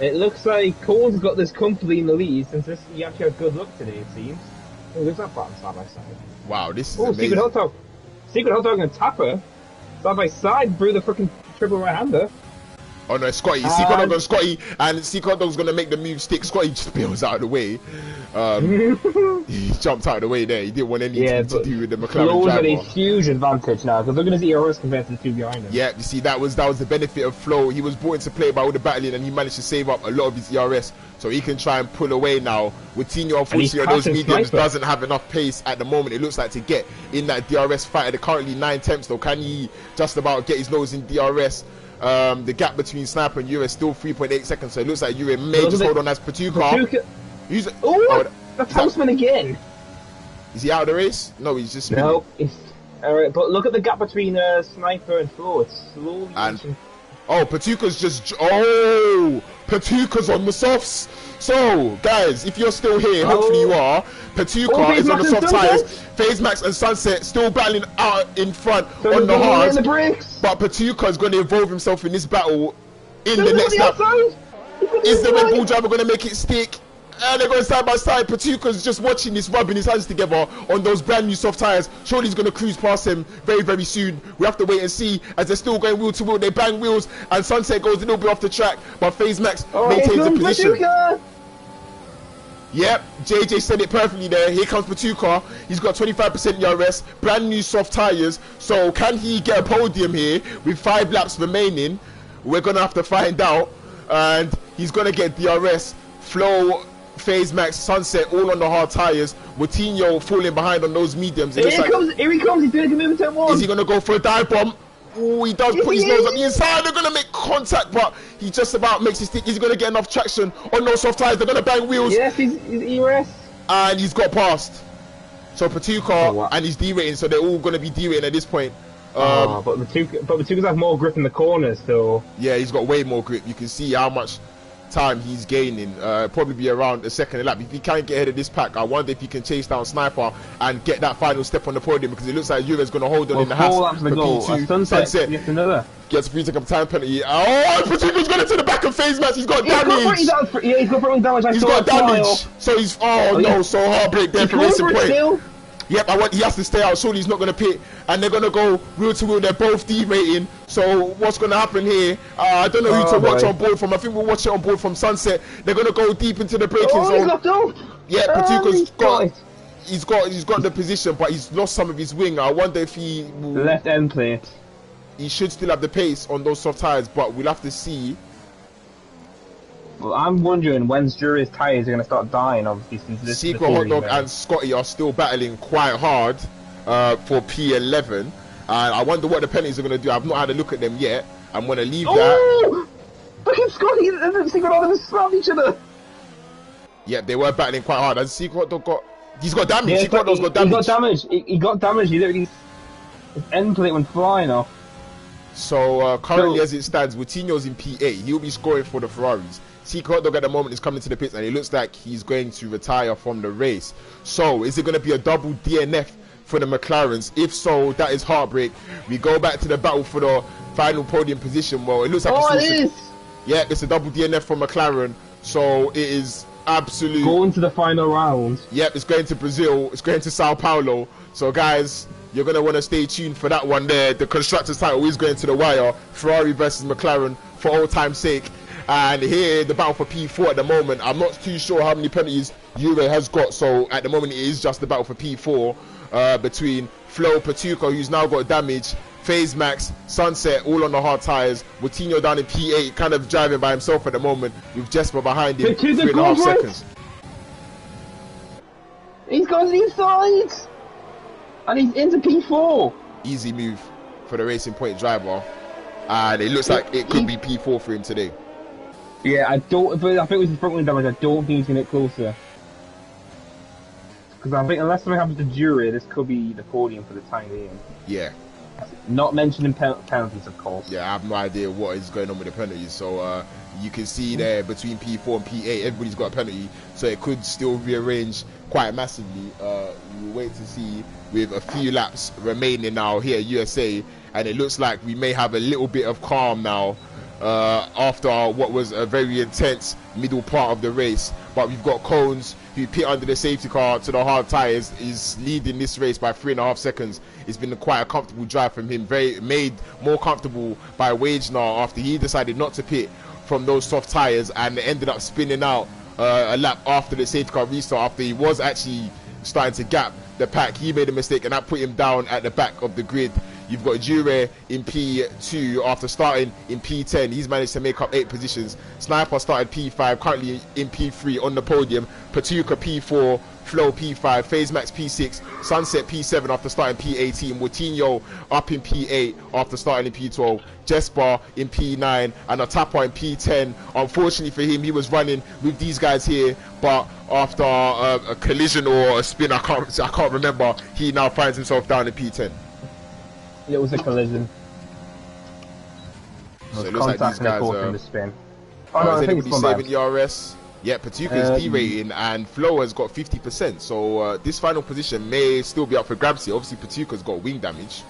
Speaker 2: it looks like Cole's got this comfortably in the lead since he actually had good luck today. It seems. Oh, look at that battle side by side.
Speaker 1: Wow, this is amazing.
Speaker 2: Secret Hot Dog and Tapper side by side through the freaking triple right hander.
Speaker 1: Oh no, Scotty. Secret Dog on Scotty, and Secret Dog's gonna make the move stick. Scotty just bails out of the way. He jumped out of the way there. He didn't want anything to do with the McLaren
Speaker 2: Flo's
Speaker 1: driver.
Speaker 2: at a huge advantage now because look at his ERS compared to the two behind him.
Speaker 1: Yeah, you see that was the benefit of Flo. He was brought into play by all the battling, and he managed to save up a lot of his ERS, so he can try and pull away now. With Tino, unfortunately, on those mediums doesn't have enough pace at the moment. It looks like to get in that DRS fight. They're currently 9 temps though. Can he just about get his nose in DRS? The gap between Sniper and Ure is still 3.8 seconds, so it looks like Ure may just hold on as Patuka.
Speaker 2: That's Houseman again.
Speaker 1: Is he out of the race? No, he's just spinning.
Speaker 2: No, alright, but look at the gap between Sniper and Flo. It's slowly reaching.
Speaker 1: Oh, Patuka's Patuka's on the softs. So, guys, if you're still here, hopefully you are. Patuka is on the soft tires. FaZe Max and Sunset still battling out in front on the hard. But Patuka is going to involve himself in this battle in the next lap. Is the Red Bull driver going to make it stick? And they're going side by side. Patuka's just watching this, rubbing his hands together on those brand new soft tires. Surely he's going to cruise past him very, very soon. We have to wait and see as they're still going wheel to wheel. They bang wheels and Sunset goes a little bit off the track, but FaZe Max maintains the position. Patuka. Yep, JJ said it perfectly there. Here comes Patuka. He's got 25% ERS, brand new soft tires. So can he get a podium here with 5 laps remaining? We're going to have to find out. And he's going to get DRS. Flo, FaZe Max, Sunset, all on the hard tires. Coutinho falling behind on those mediums. Here he
Speaker 2: comes. He's doing a move turn 1.
Speaker 1: Is he going to go for a dive bomb? Oh, he does put his nose on the inside. They're going to make contact, but he just about makes his stick. Is he going to get enough traction on those soft tires? They're going to bang wheels.
Speaker 2: Yes, he's ERS.
Speaker 1: And he's got past. So Patuka and he's derating, so they're all going to be derating at this point.
Speaker 2: But Patuka's have more grip in the corners, so...
Speaker 1: Yeah, he's got way more grip. You can see how much time he's gaining, probably be around a second lap. If he can't get ahead of this pack, I wonder if he can chase down Sniper and get that final step on the podium, because it looks like Juve's going to hold on in the Haas for P2. Sunset gets free to time penalty. Oh, Patuka's got into the back of FaZe Max. He's got damage. He's got damage. He's got damage. So he's so heartbreak there for Racing Point. Yep, he has to stay out. Surely he's not going to pit, and they're going to go wheel to wheel. They're both derating. So what's going to happen here? I don't know who to watch on board from. I think we'll watch it on board from Sunset. They're going to go deep into the braking zone. Yeah, Patuka's got the position, but he's lost some of his wing. I wonder if he will,
Speaker 2: left end plate.
Speaker 1: He should still have the pace on those soft tires, but we'll have to see.
Speaker 2: Well, I'm wondering when's Jury's tyres are going to start dying, obviously, since this
Speaker 1: Secret Hot Dog and Scotty are still battling quite hard for P11. And I wonder what the penalties are going to do. I've not had a look at them yet. I'm going to leave that.
Speaker 2: Look at Scotty and Secret Hot Dog slam each other.
Speaker 1: Yeah, they were battling quite hard. And Secret Hot Dog he's got damage. Secret Hot Dog's got damage.
Speaker 2: He got damage. He literally, his end plate went flying off.
Speaker 1: So currently, as it stands, Coutinho's in P8. He'll be scoring for the Ferraris. Secret Hot Dog at the moment is coming to the pits, and it looks like he's going to retire from the race. So is it going to be a double DNF for the McLarens? If so, that is heartbreak. We go back to the battle for the final podium position. Well, it looks like yeah, it's a double DNF for McLaren. So it is absolute
Speaker 2: going to the final round.
Speaker 1: Yep, it's going to Brazil. It's going to Sao Paulo. So guys, you're going to want to stay tuned for that one there. The constructors title is going to the wire. Ferrari versus McLaren for all time's sake. And here, the battle for P4 at the moment. I'm not too sure how many penalties Juve has got. So at the moment, it is just the battle for P4 between Flo, Patuka, who's now got damage, FaZe Max, Sunset, all on the hard tires. Coutinho down in P8, kind of driving by himself at the moment with Jesper behind him. 3.5 seconds.
Speaker 2: He's got the inside! And he's into P4.
Speaker 1: Easy move for the Racing Point driver. And it looks like it could be P4 for him today.
Speaker 2: Yeah, I think with his front wing damage, I don't think he's going to get closer. Because I think unless something happens to Jury, this could be the podium for the time being.
Speaker 1: Yeah.
Speaker 2: Not mentioning penalties, of course.
Speaker 1: Yeah, I have no idea what is going on with the penalties. So you can see there between P4 and P8, everybody's got a penalty. So it could still rearrange quite massively. We'll wait to see with a few laps remaining now here at USA. And it looks like we may have a little bit of calm now after what was a very intense middle part of the race. But we've got Cones, who pit under the safety car to the hard tyres, is leading this race by 3.5 seconds. It's been quite a comfortable drive from him, made more comfortable by Wagenar after he decided not to pit from those soft tyres and ended up spinning out a lap after the safety car restart, after he was actually starting to gap the pack. He made a mistake and that put him down at the back of the grid. You've got Jure in P2 after starting in P10. He's managed to make up 8 positions. Sniper started P5, currently in P3 on the podium. Patuka P4, Flo P5, FaZe Max P6, Sunset P7 after starting P18. Moutinho up in P8 after starting in P12. Jesper in P9 and Atapa in P10. Unfortunately for him, he was running with these guys here, but after a collision or a spin, I can't remember, he now finds himself down in P10.
Speaker 2: It was a collision.
Speaker 1: So it looks like these guys
Speaker 2: are... The spin.
Speaker 1: is anybody saving ERS? Yeah, Patuka's D-rating and Flo has got 50%. So this final position may still be up for grabs here. Obviously, Patuka's got wing damage.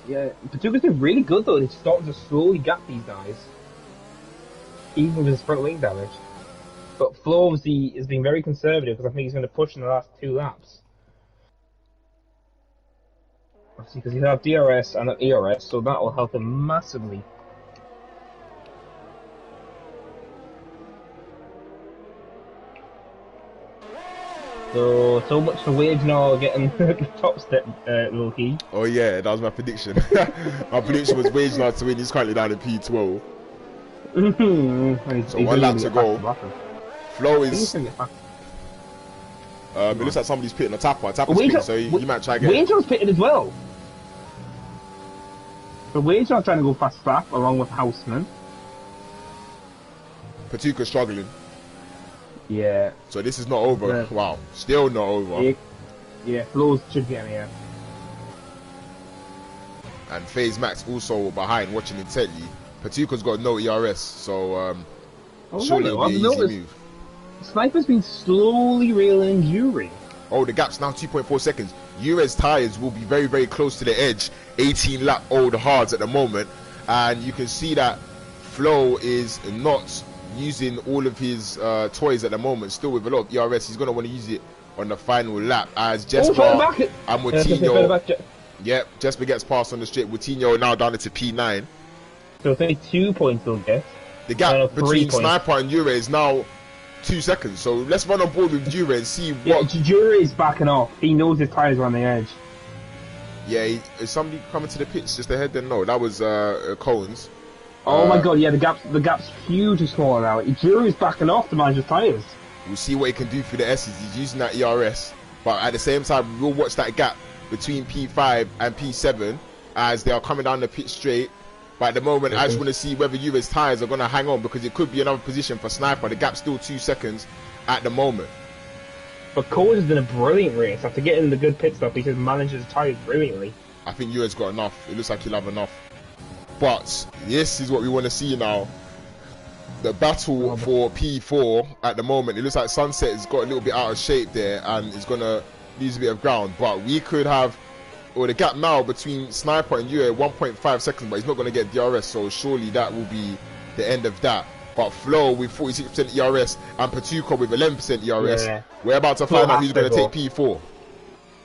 Speaker 2: Yeah, Patuka's been really good though. He's starting to slowly gap these guys, even with his front wing damage. But Flo obviously has been very conservative because I think he's going to push in the last 2 laps. Obviously, because you have DRS and an ERS, so that will help him massively. So much for Wagenar getting the top step, Lowkey.
Speaker 1: Oh yeah, that was my prediction. My prediction was Wagenar to win. He's currently down in P12. So 1 lap to go. Flo is... it looks like somebody's pitting a tapper. Tapper's pitting, so you might try again.
Speaker 2: Wagenar's pitting as well. So Wagenar trying to go fast lap along with Houseman.
Speaker 1: Patuka's struggling.
Speaker 2: Yeah.
Speaker 1: So this is not over. Yeah. Wow. Still not over.
Speaker 2: Yeah, Flo's should get here.
Speaker 1: And FaZe Max also behind, watching intently. Patuka's got no ERS, so surely it'll be an easy move.
Speaker 2: Sniper's been slowly reeling Yuri.
Speaker 1: Oh, the gap's now 2.4 seconds. Yure's tyres will be very, very close to the edge. 18 lap old hards at the moment. And you can see that Flo is not using all of his toys at the moment, still with a lot of ERS. He's going to want to use it on the final lap as Jesper and Moutinho. Yep, Jesper gets past on the straight. Moutinho now down into P9.
Speaker 2: So it's only 2 points he'll get.
Speaker 1: The gap between Sniper and Jure is now 2 seconds. So let's run on board with Jure and see what...
Speaker 2: Yeah, Jure is backing off. He knows his tyres are on the edge.
Speaker 1: Yeah, is somebody coming to the pits just ahead then? No, that was Cohen's.
Speaker 2: Oh my god, yeah, the gap's hugely smaller now. Jury's backing off to manage his tyres.
Speaker 1: We'll see what he can do for the S's. He's using that ERS. But at the same time, we'll watch that gap between P5 and P7 as they are coming down the pit straight. But at the moment, I just want to see whether Juve's tyres are going to hang on because it could be another position for Sniper. The gap's still 2 seconds at the moment.
Speaker 2: But Cole has done a brilliant race. After getting the good pit stop, he just manages his tyres brilliantly.
Speaker 1: I think Juve's got enough. It looks like he'll have enough. But this is what we want to see now. The battle for P4 at the moment. It looks like Sunset has got a little bit out of shape there and is going to lose a bit of ground. But we could have, or the gap now between Sniper and Yue, 1.5 seconds, but he's not going to get DRS. So surely that will be the end of that. But Flo with 46% ERS and Patuka with 11% ERS. Yeah. We're about to find out who's going to take P4.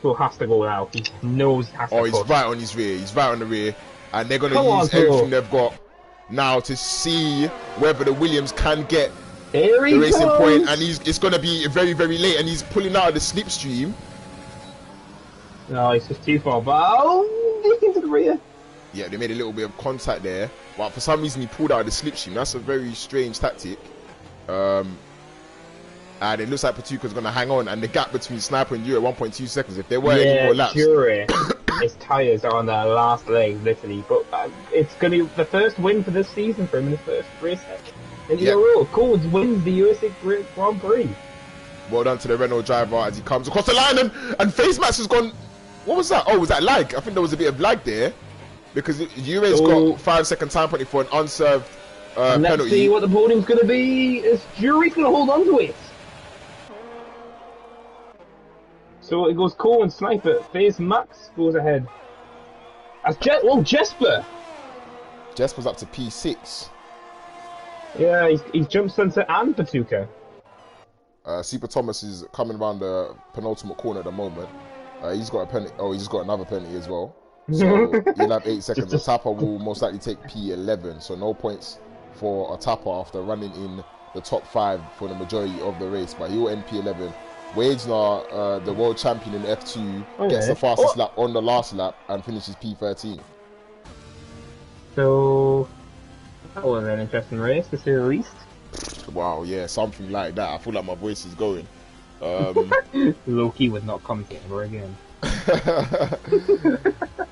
Speaker 2: Flo has to go out. He knows he has to
Speaker 1: he's right on his rear. He's right on the rear. And they're going to use everything they've got now to see whether the Williams can get the racing point. And it's going to be very, very late. And he's pulling out of the slipstream.
Speaker 2: No, it's just too far. But into the rear.
Speaker 1: Yeah, they made a little bit of contact there. But for some reason, he pulled out of the slipstream. That's a very strange tactic. And it looks like Patuka's going to hang on. And the gap between Sniper and you at 1.2 seconds. If there were any more laps.
Speaker 2: His tyres are on the last leg, literally. But it's going to be the first win for this season for him in his first race. And you know, Coles wins the USA Grand Prix.
Speaker 1: Well done to the Renault driver as he comes across the line. And FaZe Max has gone... What was that? Oh, was that lag? I think there was a bit of lag there. because Jure's
Speaker 2: So-
Speaker 1: got 5-second time penalty for an unserved
Speaker 2: And let's
Speaker 1: penalty.
Speaker 2: see what the podium's going to be. Is Jury's going to hold on to it? So it goes Cole and Sniper. FaZe Max goes ahead. As Jesper.
Speaker 1: Jesper's up to P6.
Speaker 2: Yeah, he's jumped Sunset and Patuka.
Speaker 1: Super Thomas is coming around the penultimate corner at the moment. He's got a penalty. Oh, he's got another penalty as well. So he'll have 8 seconds. The tapper will most likely take P11. So no points for a tapper after running in the top 5 for the majority of the race. But he will end P11. Wagner, the world champion in F2, gets the fastest lap on the last lap and finishes P13.
Speaker 2: So that was an interesting race, to say the least.
Speaker 1: Wow, yeah, something like that. I feel like my voice is going.
Speaker 2: Lowkey would not commentate ever again.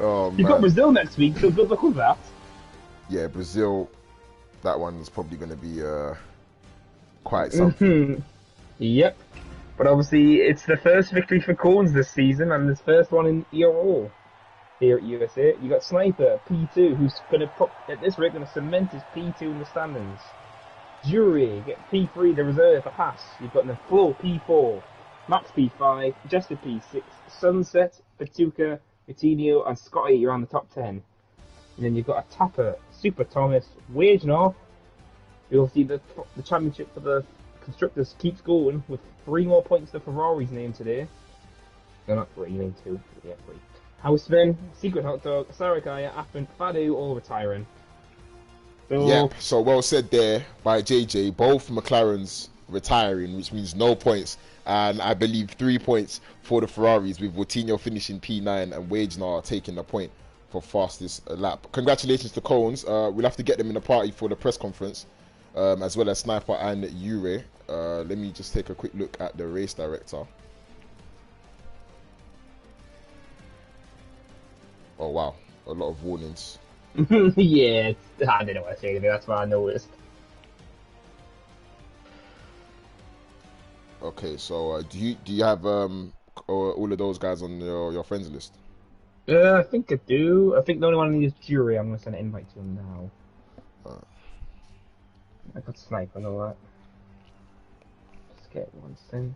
Speaker 1: Oh, man.
Speaker 2: You've got Brazil next week, so good luck with that.
Speaker 1: Yeah, Brazil, that one is probably going to be quite something.
Speaker 2: Yep. But obviously, it's the first victory for Cones this season, and his first one in ERO here at USA. You got Sniper, P2, who's going to put, at this rate, going to cement his P2 in the standings. Jury, get P3, the reserve for Haas. You've got Naflo, P4, Max P5, Jester P6, Sunset, Patuka, Coutinho, and Scotty, you're on the top 10. And then you've got a Tapper, Super Thomas, Wagner. You'll see the championship for the Constructors keeps going with 3 more points to Ferrari's name today. No, not 3, you mean 2. Yeah, 3. Houseman, Secret Hot Dog, Sarakaya, Appen, Fadu, all retiring. So,
Speaker 1: yep, so well said there by JJ. Both McLarens retiring, which means no points. And I believe 3 points for the Ferraris, with Coutinho finishing P9 and Wagner taking the point for fastest lap. Congratulations to Cones. We'll have to get them in the party for the press conference, as well as Sniper and Ure. Let me just take a quick look at the race director. Oh wow, a lot of warnings.
Speaker 2: yeah, I didn't know what to say, that's what I noticed.
Speaker 1: Okay, so do you have all of those guys on your friends list?
Speaker 2: I think I do. I think the only one I need is Jury. I'm going to send an invite to him now. I got Sniper and all that. Just get one sent.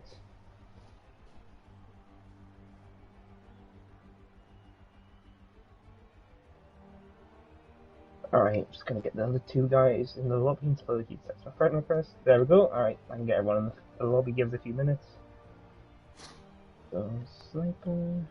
Speaker 2: Alright, just gonna get the other 2 guys in the lobby until the heat sets my friend request. There we go. Alright, I can get everyone in the lobby, gives a few minutes. So, Sniper.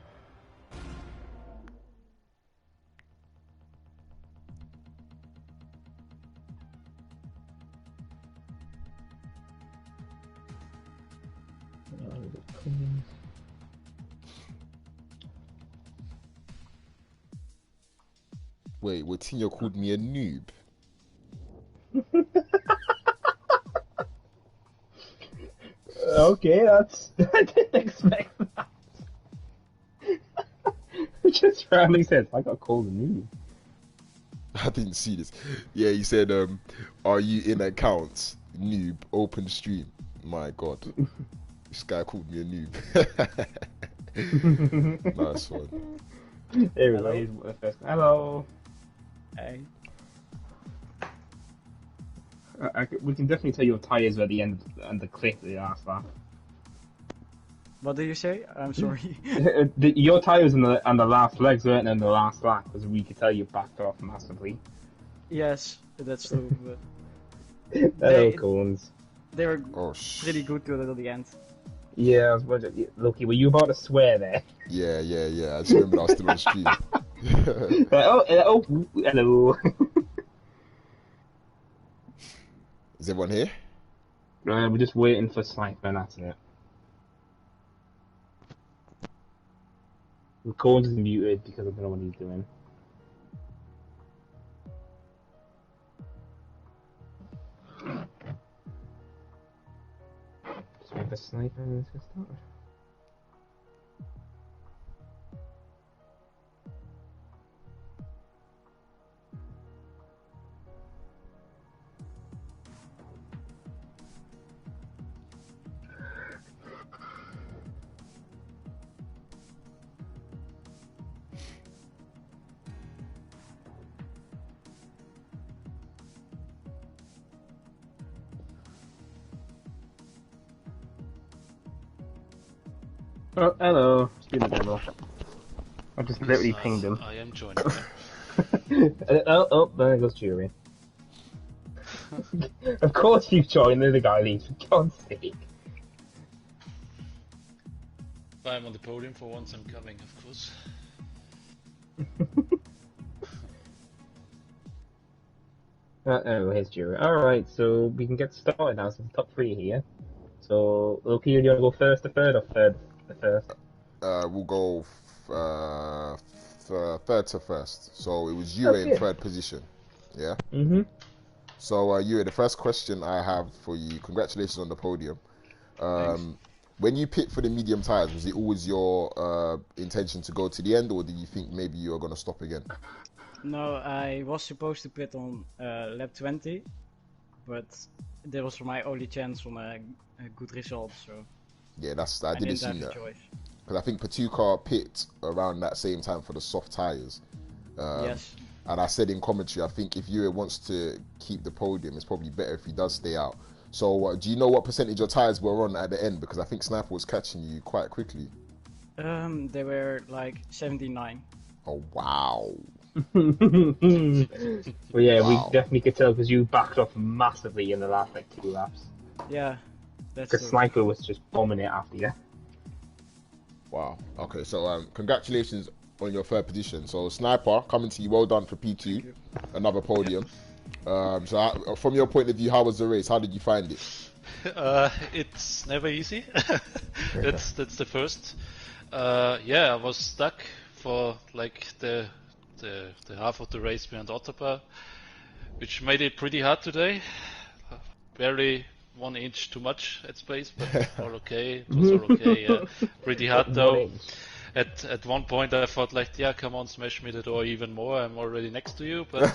Speaker 1: Wait, Coutinho called me a noob.
Speaker 2: Okay, that's... I didn't expect that. Just randomly says, I got called a noob.
Speaker 1: I didn't see this. Yeah, he said, are you in accounts? Noob, open stream. My God. This guy called me a noob. Nice one.
Speaker 2: There we go, he's the first. Hello.
Speaker 3: Hey.
Speaker 2: We can definitely tell your tyres were at the end and the cliff at the last lap.
Speaker 3: What did you say? I'm sorry.
Speaker 2: Your tyres on the last legs weren't in the last lap, because we could tell you backed off massively.
Speaker 3: Yes, that's true. But
Speaker 2: Hello, Cones.
Speaker 3: they were
Speaker 1: Oh,
Speaker 3: pretty good till the end.
Speaker 2: Yeah, I was wondering, Lowkey, were you about to swear there?
Speaker 1: Yeah. I just remembered I was still on stream.
Speaker 2: Hello.
Speaker 1: Is everyone here?
Speaker 2: We're just waiting for Sniper and that's it. The Cones is muted because I don't know what he's doing. Just waiting for Sniper and to start. Oh, hello. Let's do the demo. I just literally
Speaker 4: Yes,
Speaker 2: pinged him.
Speaker 4: I am joining you.
Speaker 2: Oh, there goes Jury. Of course you joined, then the guy leaves, for God's sake.
Speaker 4: If I'm on the podium for once, I'm coming, of course.
Speaker 2: Oh, here's Jury. Alright, so we can get started now, so the top three here. So, Lowkey, do you want to go first to third or third to first?
Speaker 1: We'll go third to first. So it was you in third position. Yeah.
Speaker 2: Mm-hmm.
Speaker 1: So you, the first question I have for you. Congratulations on the podium.
Speaker 4: Thanks.
Speaker 1: When you picked for the medium tires, was it always your intention to go to the end, or did you think maybe you were going to stop again?
Speaker 3: No, I was supposed to pit on lap 20, but that was my only chance on a good result, so
Speaker 1: Yeah, I
Speaker 3: I
Speaker 1: didn't
Speaker 3: didn't
Speaker 1: see
Speaker 3: have
Speaker 1: that.
Speaker 3: a choice.
Speaker 1: Because I think Patuca pit around that same time for the soft tires.
Speaker 3: Yes.
Speaker 1: And I said in commentary, I think if Ewan wants to keep the podium, it's probably better if he does stay out. So do you know what percentage your tires were on at the end? Because I think Sniper was catching you quite quickly.
Speaker 3: They were like 79.
Speaker 1: Oh, wow.
Speaker 2: Well, yeah, we
Speaker 1: Wow.
Speaker 2: definitely could tell because you backed off massively in the last like 2 laps.
Speaker 3: Yeah, that's
Speaker 2: Because
Speaker 3: it.
Speaker 2: Sniper was just bombing it after you.
Speaker 1: Wow. Okay, so congratulations on your third position. So Sniper, coming to you, well done for P2, another podium. From your point of view, how was the race? How did you find it?
Speaker 4: It's never easy. That's the first. Yeah, I was stuck for like the half of the race behind Ottapa, which made it pretty hard today. Barely 1 inch too much at space, but all okay. It was all okay. Yeah. Pretty hard though. At one point I thought like, yeah, come on, smash me the door even more. I'm already next to you, but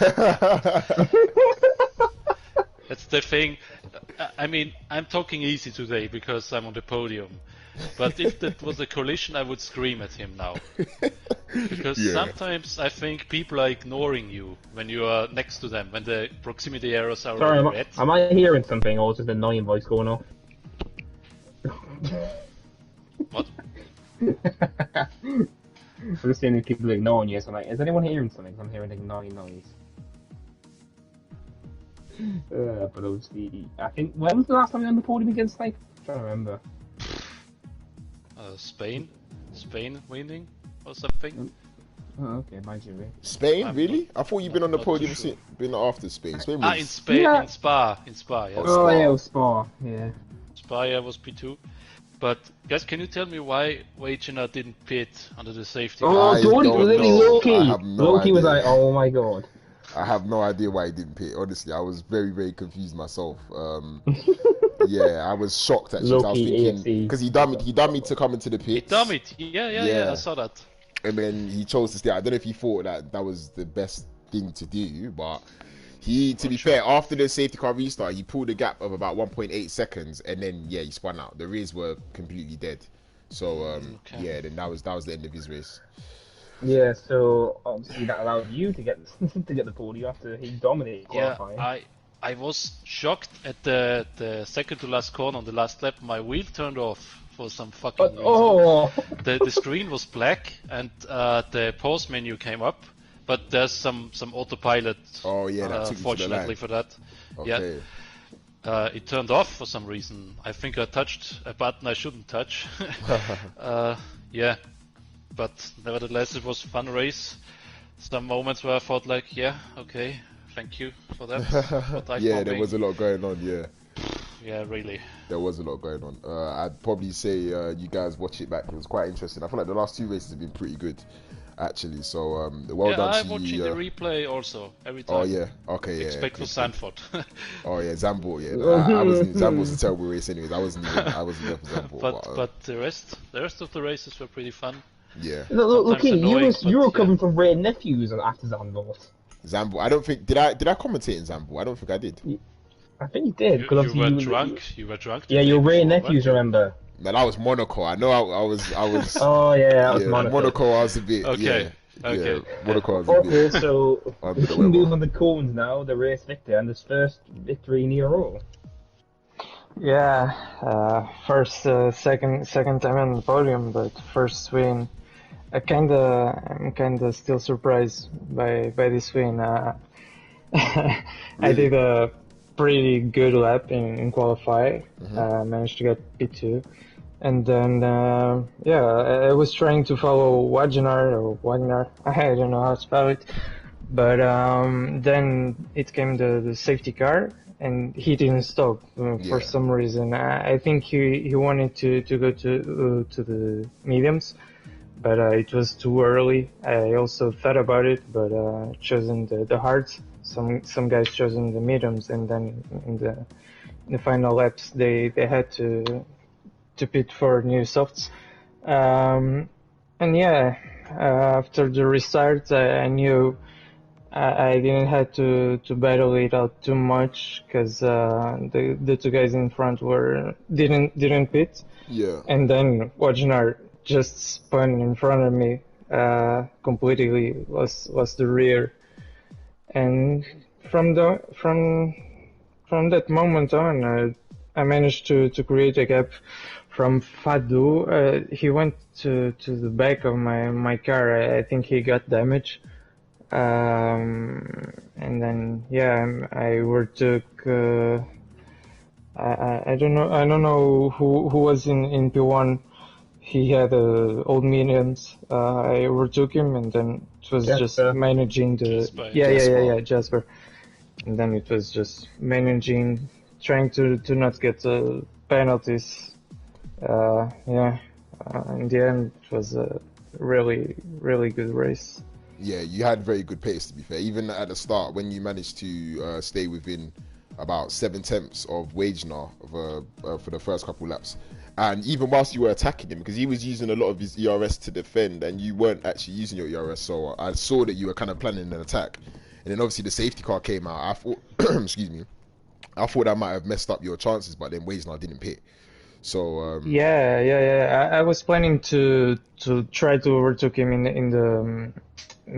Speaker 4: that's the thing. I mean, I'm talking easy today because I'm on the podium. But if that was a collision, I would scream at him now. Because sometimes I think people are ignoring you when you are next to them, when the proximity arrows are
Speaker 2: Sorry,
Speaker 4: already red.
Speaker 2: am I hearing something or is it an annoying voice going off?
Speaker 4: What?
Speaker 2: I'm just seeing if people are ignoring you, so I'm like, is anyone hearing something? I'm hearing an annoying noise. But obviously, I think, when was the last time you were on the podium against Snipe? I'm trying to remember.
Speaker 4: Spain winning or something.
Speaker 2: Oh, okay, my jury.
Speaker 1: Spain,
Speaker 4: I'm
Speaker 1: really?
Speaker 4: not-
Speaker 1: I thought you've been on the
Speaker 4: not
Speaker 1: podium
Speaker 4: sure.
Speaker 1: since, been after Spain. Spain was...
Speaker 4: In Spain,
Speaker 2: Yeah.
Speaker 4: in Spa, yes.
Speaker 2: Oh, yeah, it was Spa, yeah.
Speaker 4: Spa, yeah, was P2. But guys, can you tell me why Wagner didn't pit under the safety car?
Speaker 2: Oh,
Speaker 1: I
Speaker 2: don't
Speaker 1: don't
Speaker 2: literally
Speaker 1: know.
Speaker 2: Lowkey!
Speaker 1: I have no
Speaker 2: Lowkey was
Speaker 1: idea.
Speaker 2: like, oh my god.
Speaker 1: I have no idea why he didn't pit. Honestly, I was very, very confused myself. Yeah, I was shocked actually. I was
Speaker 2: Low-key
Speaker 1: thinking
Speaker 2: AFC.
Speaker 1: because he done me to come into the
Speaker 4: He
Speaker 1: pits.
Speaker 4: dummied. Yeah, I saw that.
Speaker 1: And then he chose to stay. I don't know if he thought that was the best thing to do, but to be fair, after the safety car restart, he pulled a gap of about 1.8 seconds, and then he spun out. The rears were completely dead. So
Speaker 4: Okay.
Speaker 1: then that was the end of his race.
Speaker 2: Yeah, so obviously that allowed you to get to get the podium after he dominated
Speaker 4: Yeah,
Speaker 2: qualifying.
Speaker 4: I was shocked at the second to last corner on the last lap. My wheel turned off for some fucking reason.
Speaker 2: Oh!
Speaker 4: The screen was black and the pause menu came up, but there's some autopilot.
Speaker 1: Oh yeah, that took you to the
Speaker 4: fortunately
Speaker 1: line.
Speaker 4: for that.
Speaker 1: Okay.
Speaker 4: Yeah, it turned off for some reason. I think I touched a button I shouldn't touch. Yeah, but nevertheless it was a fun race. Some moments where I thought like, yeah, okay, thank you for that.
Speaker 1: Yeah, there was a lot going on.
Speaker 4: Yeah, really.
Speaker 1: There was a lot going on. I'd probably say you guys watch it back. It was quite interesting. I feel like the last 2 races have been pretty good, actually. So well
Speaker 4: Yeah,
Speaker 1: done
Speaker 4: I'm
Speaker 1: to
Speaker 4: watching
Speaker 1: you.
Speaker 4: the replay also every time.
Speaker 1: Oh yeah, okay, yeah.
Speaker 4: Except for
Speaker 1: good.
Speaker 4: Sanford.
Speaker 1: Oh yeah, Zambor. Yeah, no, I wasn't. Zambor's a terrible race, anyways. I wasn't there for Zambor.
Speaker 4: but the rest of the races were pretty fun.
Speaker 1: Yeah,
Speaker 2: Look,
Speaker 4: Sometimes annoying,
Speaker 2: you were
Speaker 4: but,
Speaker 2: coming
Speaker 4: yeah.
Speaker 2: from Ray Nephews after Zandvoort.
Speaker 1: Zambor. I don't think did I commentate in Zambor? I don't think I did.
Speaker 2: I think you did.
Speaker 4: You
Speaker 2: 'cause
Speaker 4: were
Speaker 2: obviously
Speaker 4: drunk. You were drunk.
Speaker 2: Yeah,
Speaker 4: the
Speaker 2: you
Speaker 4: day
Speaker 2: were Ray
Speaker 4: before, weren't
Speaker 2: Nephews,
Speaker 4: you?
Speaker 2: remember?
Speaker 1: No, that was Monaco. I know I was.
Speaker 2: Oh yeah, that was
Speaker 1: yeah,
Speaker 2: Monaco.
Speaker 1: Monaco. I was a bit.
Speaker 4: Okay,
Speaker 1: Yeah,
Speaker 4: okay.
Speaker 1: yeah. Monaco. I was a
Speaker 2: Okay,
Speaker 1: bit.
Speaker 2: so
Speaker 1: Under
Speaker 2: we
Speaker 1: the
Speaker 2: can move
Speaker 1: weather.
Speaker 2: on the cones now. The race victor and his first victory in a row.
Speaker 5: Yeah, second time on the podium, but first win. I'm kinda still surprised by this win. I
Speaker 1: Really?
Speaker 5: did a pretty good lap in qualify.
Speaker 1: Hmm.
Speaker 5: Managed to get P2, and then yeah, I was trying to follow Wagner. I don't know how to spell it, but then it came the safety car, and he didn't stop for
Speaker 1: Yeah.
Speaker 5: some reason. I think he wanted to go to the mediums, but it was too early. I also thought about it, but chosen the hards. Some guys chosen the mediums, and then in the final laps they had to pit for new softs. Um, and yeah, after the restart, I knew I didn't have to battle it out too much because the two guys in front didn't pit,
Speaker 1: Yeah.
Speaker 5: and then Wagner just spun in front of me, completely lost the rear, and from that moment on, I managed to create a gap from Fadu. He went to the back of my car. I think he got damage. And then yeah, I overtook. I don't know who was in P1. He had old mediums. I overtook him, and then it was just
Speaker 2: Jasper.
Speaker 5: managing the
Speaker 4: Jasper,
Speaker 5: yeah Jasper, and then it was just managing, trying to not get penalties. Yeah, in the end, it was a really good race.
Speaker 1: Yeah, you had very good pace, to be fair. Even at the start, when you managed to stay within about 7/10 of Wagner for the first couple laps, and even whilst you were attacking him, because he was using a lot of his ERS to defend, and you weren't actually using your ERS, so I saw that you were kind of planning an attack. And then obviously the safety car came out. I thought, excuse me, I thought that might have messed up your chances, but then Wagner didn't pit. So
Speaker 5: Yeah. I was planning to try to overtake him in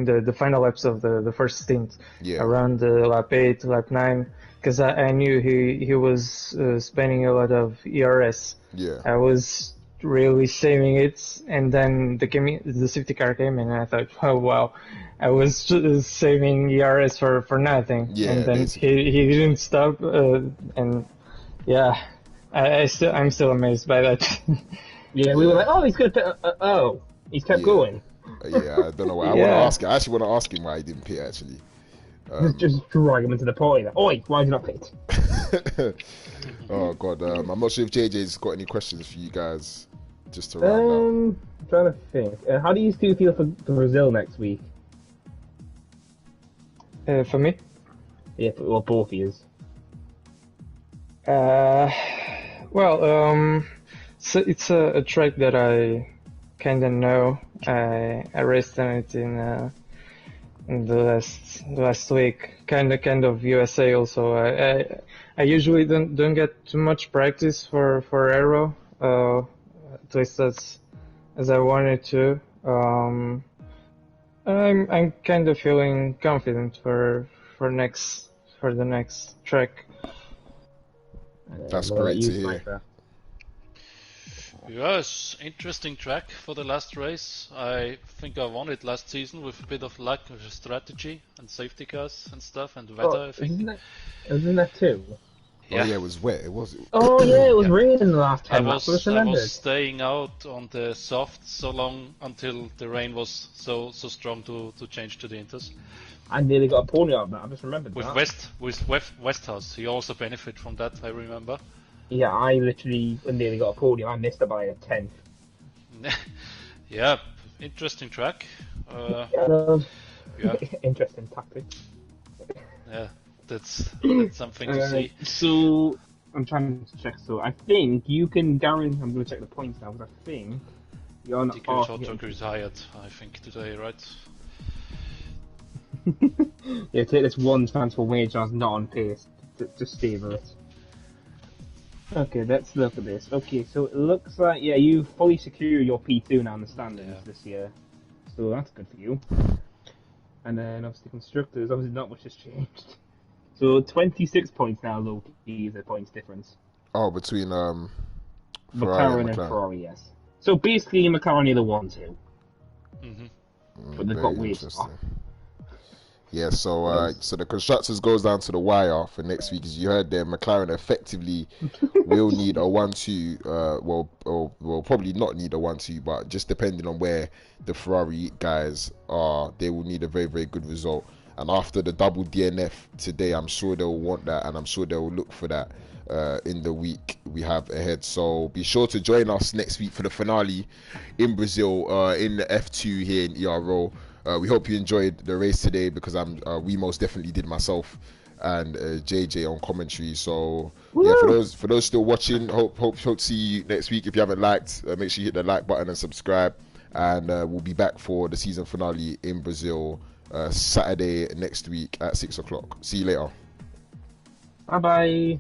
Speaker 5: the final laps of the first stint,
Speaker 1: yeah,
Speaker 5: around lap 8, lap 9, because I knew he was spending a lot of ERS.
Speaker 1: yeah,
Speaker 5: I was really saving it, and then the safety car came, and I thought, oh wow, I was just saving ERS for nothing, and
Speaker 1: yeah,
Speaker 5: then
Speaker 1: basically.
Speaker 5: he didn't stop, and yeah, I'm still amazed by that.
Speaker 2: Yeah, we were like, oh, he's good. Oh, he's kept
Speaker 1: Yeah,
Speaker 2: going.
Speaker 1: yeah. I don't know why. I want to
Speaker 5: Yeah.
Speaker 1: ask. I actually want to ask him why he didn't pit. Actually.
Speaker 2: Just drag him into the party. Like, oi, why did you not pit?
Speaker 1: Oh god, I'm not sure if JJ's got any questions for you guys, just to round out.
Speaker 2: I'm trying to think. How do you two feel for Brazil next week?
Speaker 5: For me,
Speaker 2: Yeah, well, both of yous.
Speaker 5: well, so it's a track that I kind of know. I raced on it in the last week, kind of USA also. I usually don't get too much practice for aero, at least as I wanted to. I'm kind of feeling confident for the next track.
Speaker 1: That's
Speaker 2: What about
Speaker 1: great
Speaker 2: you,
Speaker 1: to hear.
Speaker 2: Sniper?
Speaker 4: yes, interesting track for the last race. I think I won it last season with a bit of luck, with strategy and safety cars and stuff, and weather. I think.
Speaker 2: Isn't that too?
Speaker 1: Oh yeah, it was wet. It was.
Speaker 2: Oh yeah, it was
Speaker 4: Yeah.
Speaker 2: raining the last
Speaker 4: I
Speaker 2: 10 laps. I just
Speaker 4: was
Speaker 2: remembered.
Speaker 4: staying out on the soft so long until the rain was so strong to change to the inters.
Speaker 2: I nearly got a pony out of that. I just remembered
Speaker 4: With
Speaker 2: that.
Speaker 4: Westhouse, he also benefit from that. I remember.
Speaker 2: Yeah, I literally nearly got a podium. I missed it by a tenth.
Speaker 4: Yeah, interesting track. Yeah,
Speaker 2: Interesting tactics.
Speaker 4: yeah, that's something to see.
Speaker 2: So I'm trying to check. So I think you can guarantee. I'm going to check the points now because I think you're not
Speaker 4: DQ
Speaker 2: far.
Speaker 4: Short Talker retired, I think, today, right?
Speaker 2: Yeah, take this one transfer wage that's not on pace to stable it. Okay, let's look at this. Okay, so it looks like you fully secure your P2 now in the standings this year, so that's good for you. And then obviously constructors, obviously not much has changed. So 26 points now, Lowkey is the points difference.
Speaker 1: Oh, between Ferrari
Speaker 2: McLaren
Speaker 1: and
Speaker 2: and Ferrari, yes. So basically, McLaren are the 1-2,
Speaker 4: Hmm.
Speaker 2: but they've
Speaker 1: very
Speaker 2: got ways
Speaker 1: interesting.
Speaker 2: off.
Speaker 1: Yeah, so so the constructors goes down to the wire for next week. As you heard there, McLaren effectively will need a 1-2. Well, probably not need a 1-2, but just depending on where the Ferrari guys are, they will need a very, very good result. And after the double DNF today, I'm sure they'll want that, and I'm sure they'll look for that in the week we have ahead. So be sure to join us next week for the finale in Brazil, in the F2 here in ERO. We hope you enjoyed the race today, because we most definitely did, myself and JJ on commentary. So yeah, for those still watching, hope to see you next week. If you haven't liked, make sure you hit the like button and subscribe. And we'll be back for the season finale in Brazil Saturday next week at 6 o'clock. See you later.
Speaker 2: Bye bye.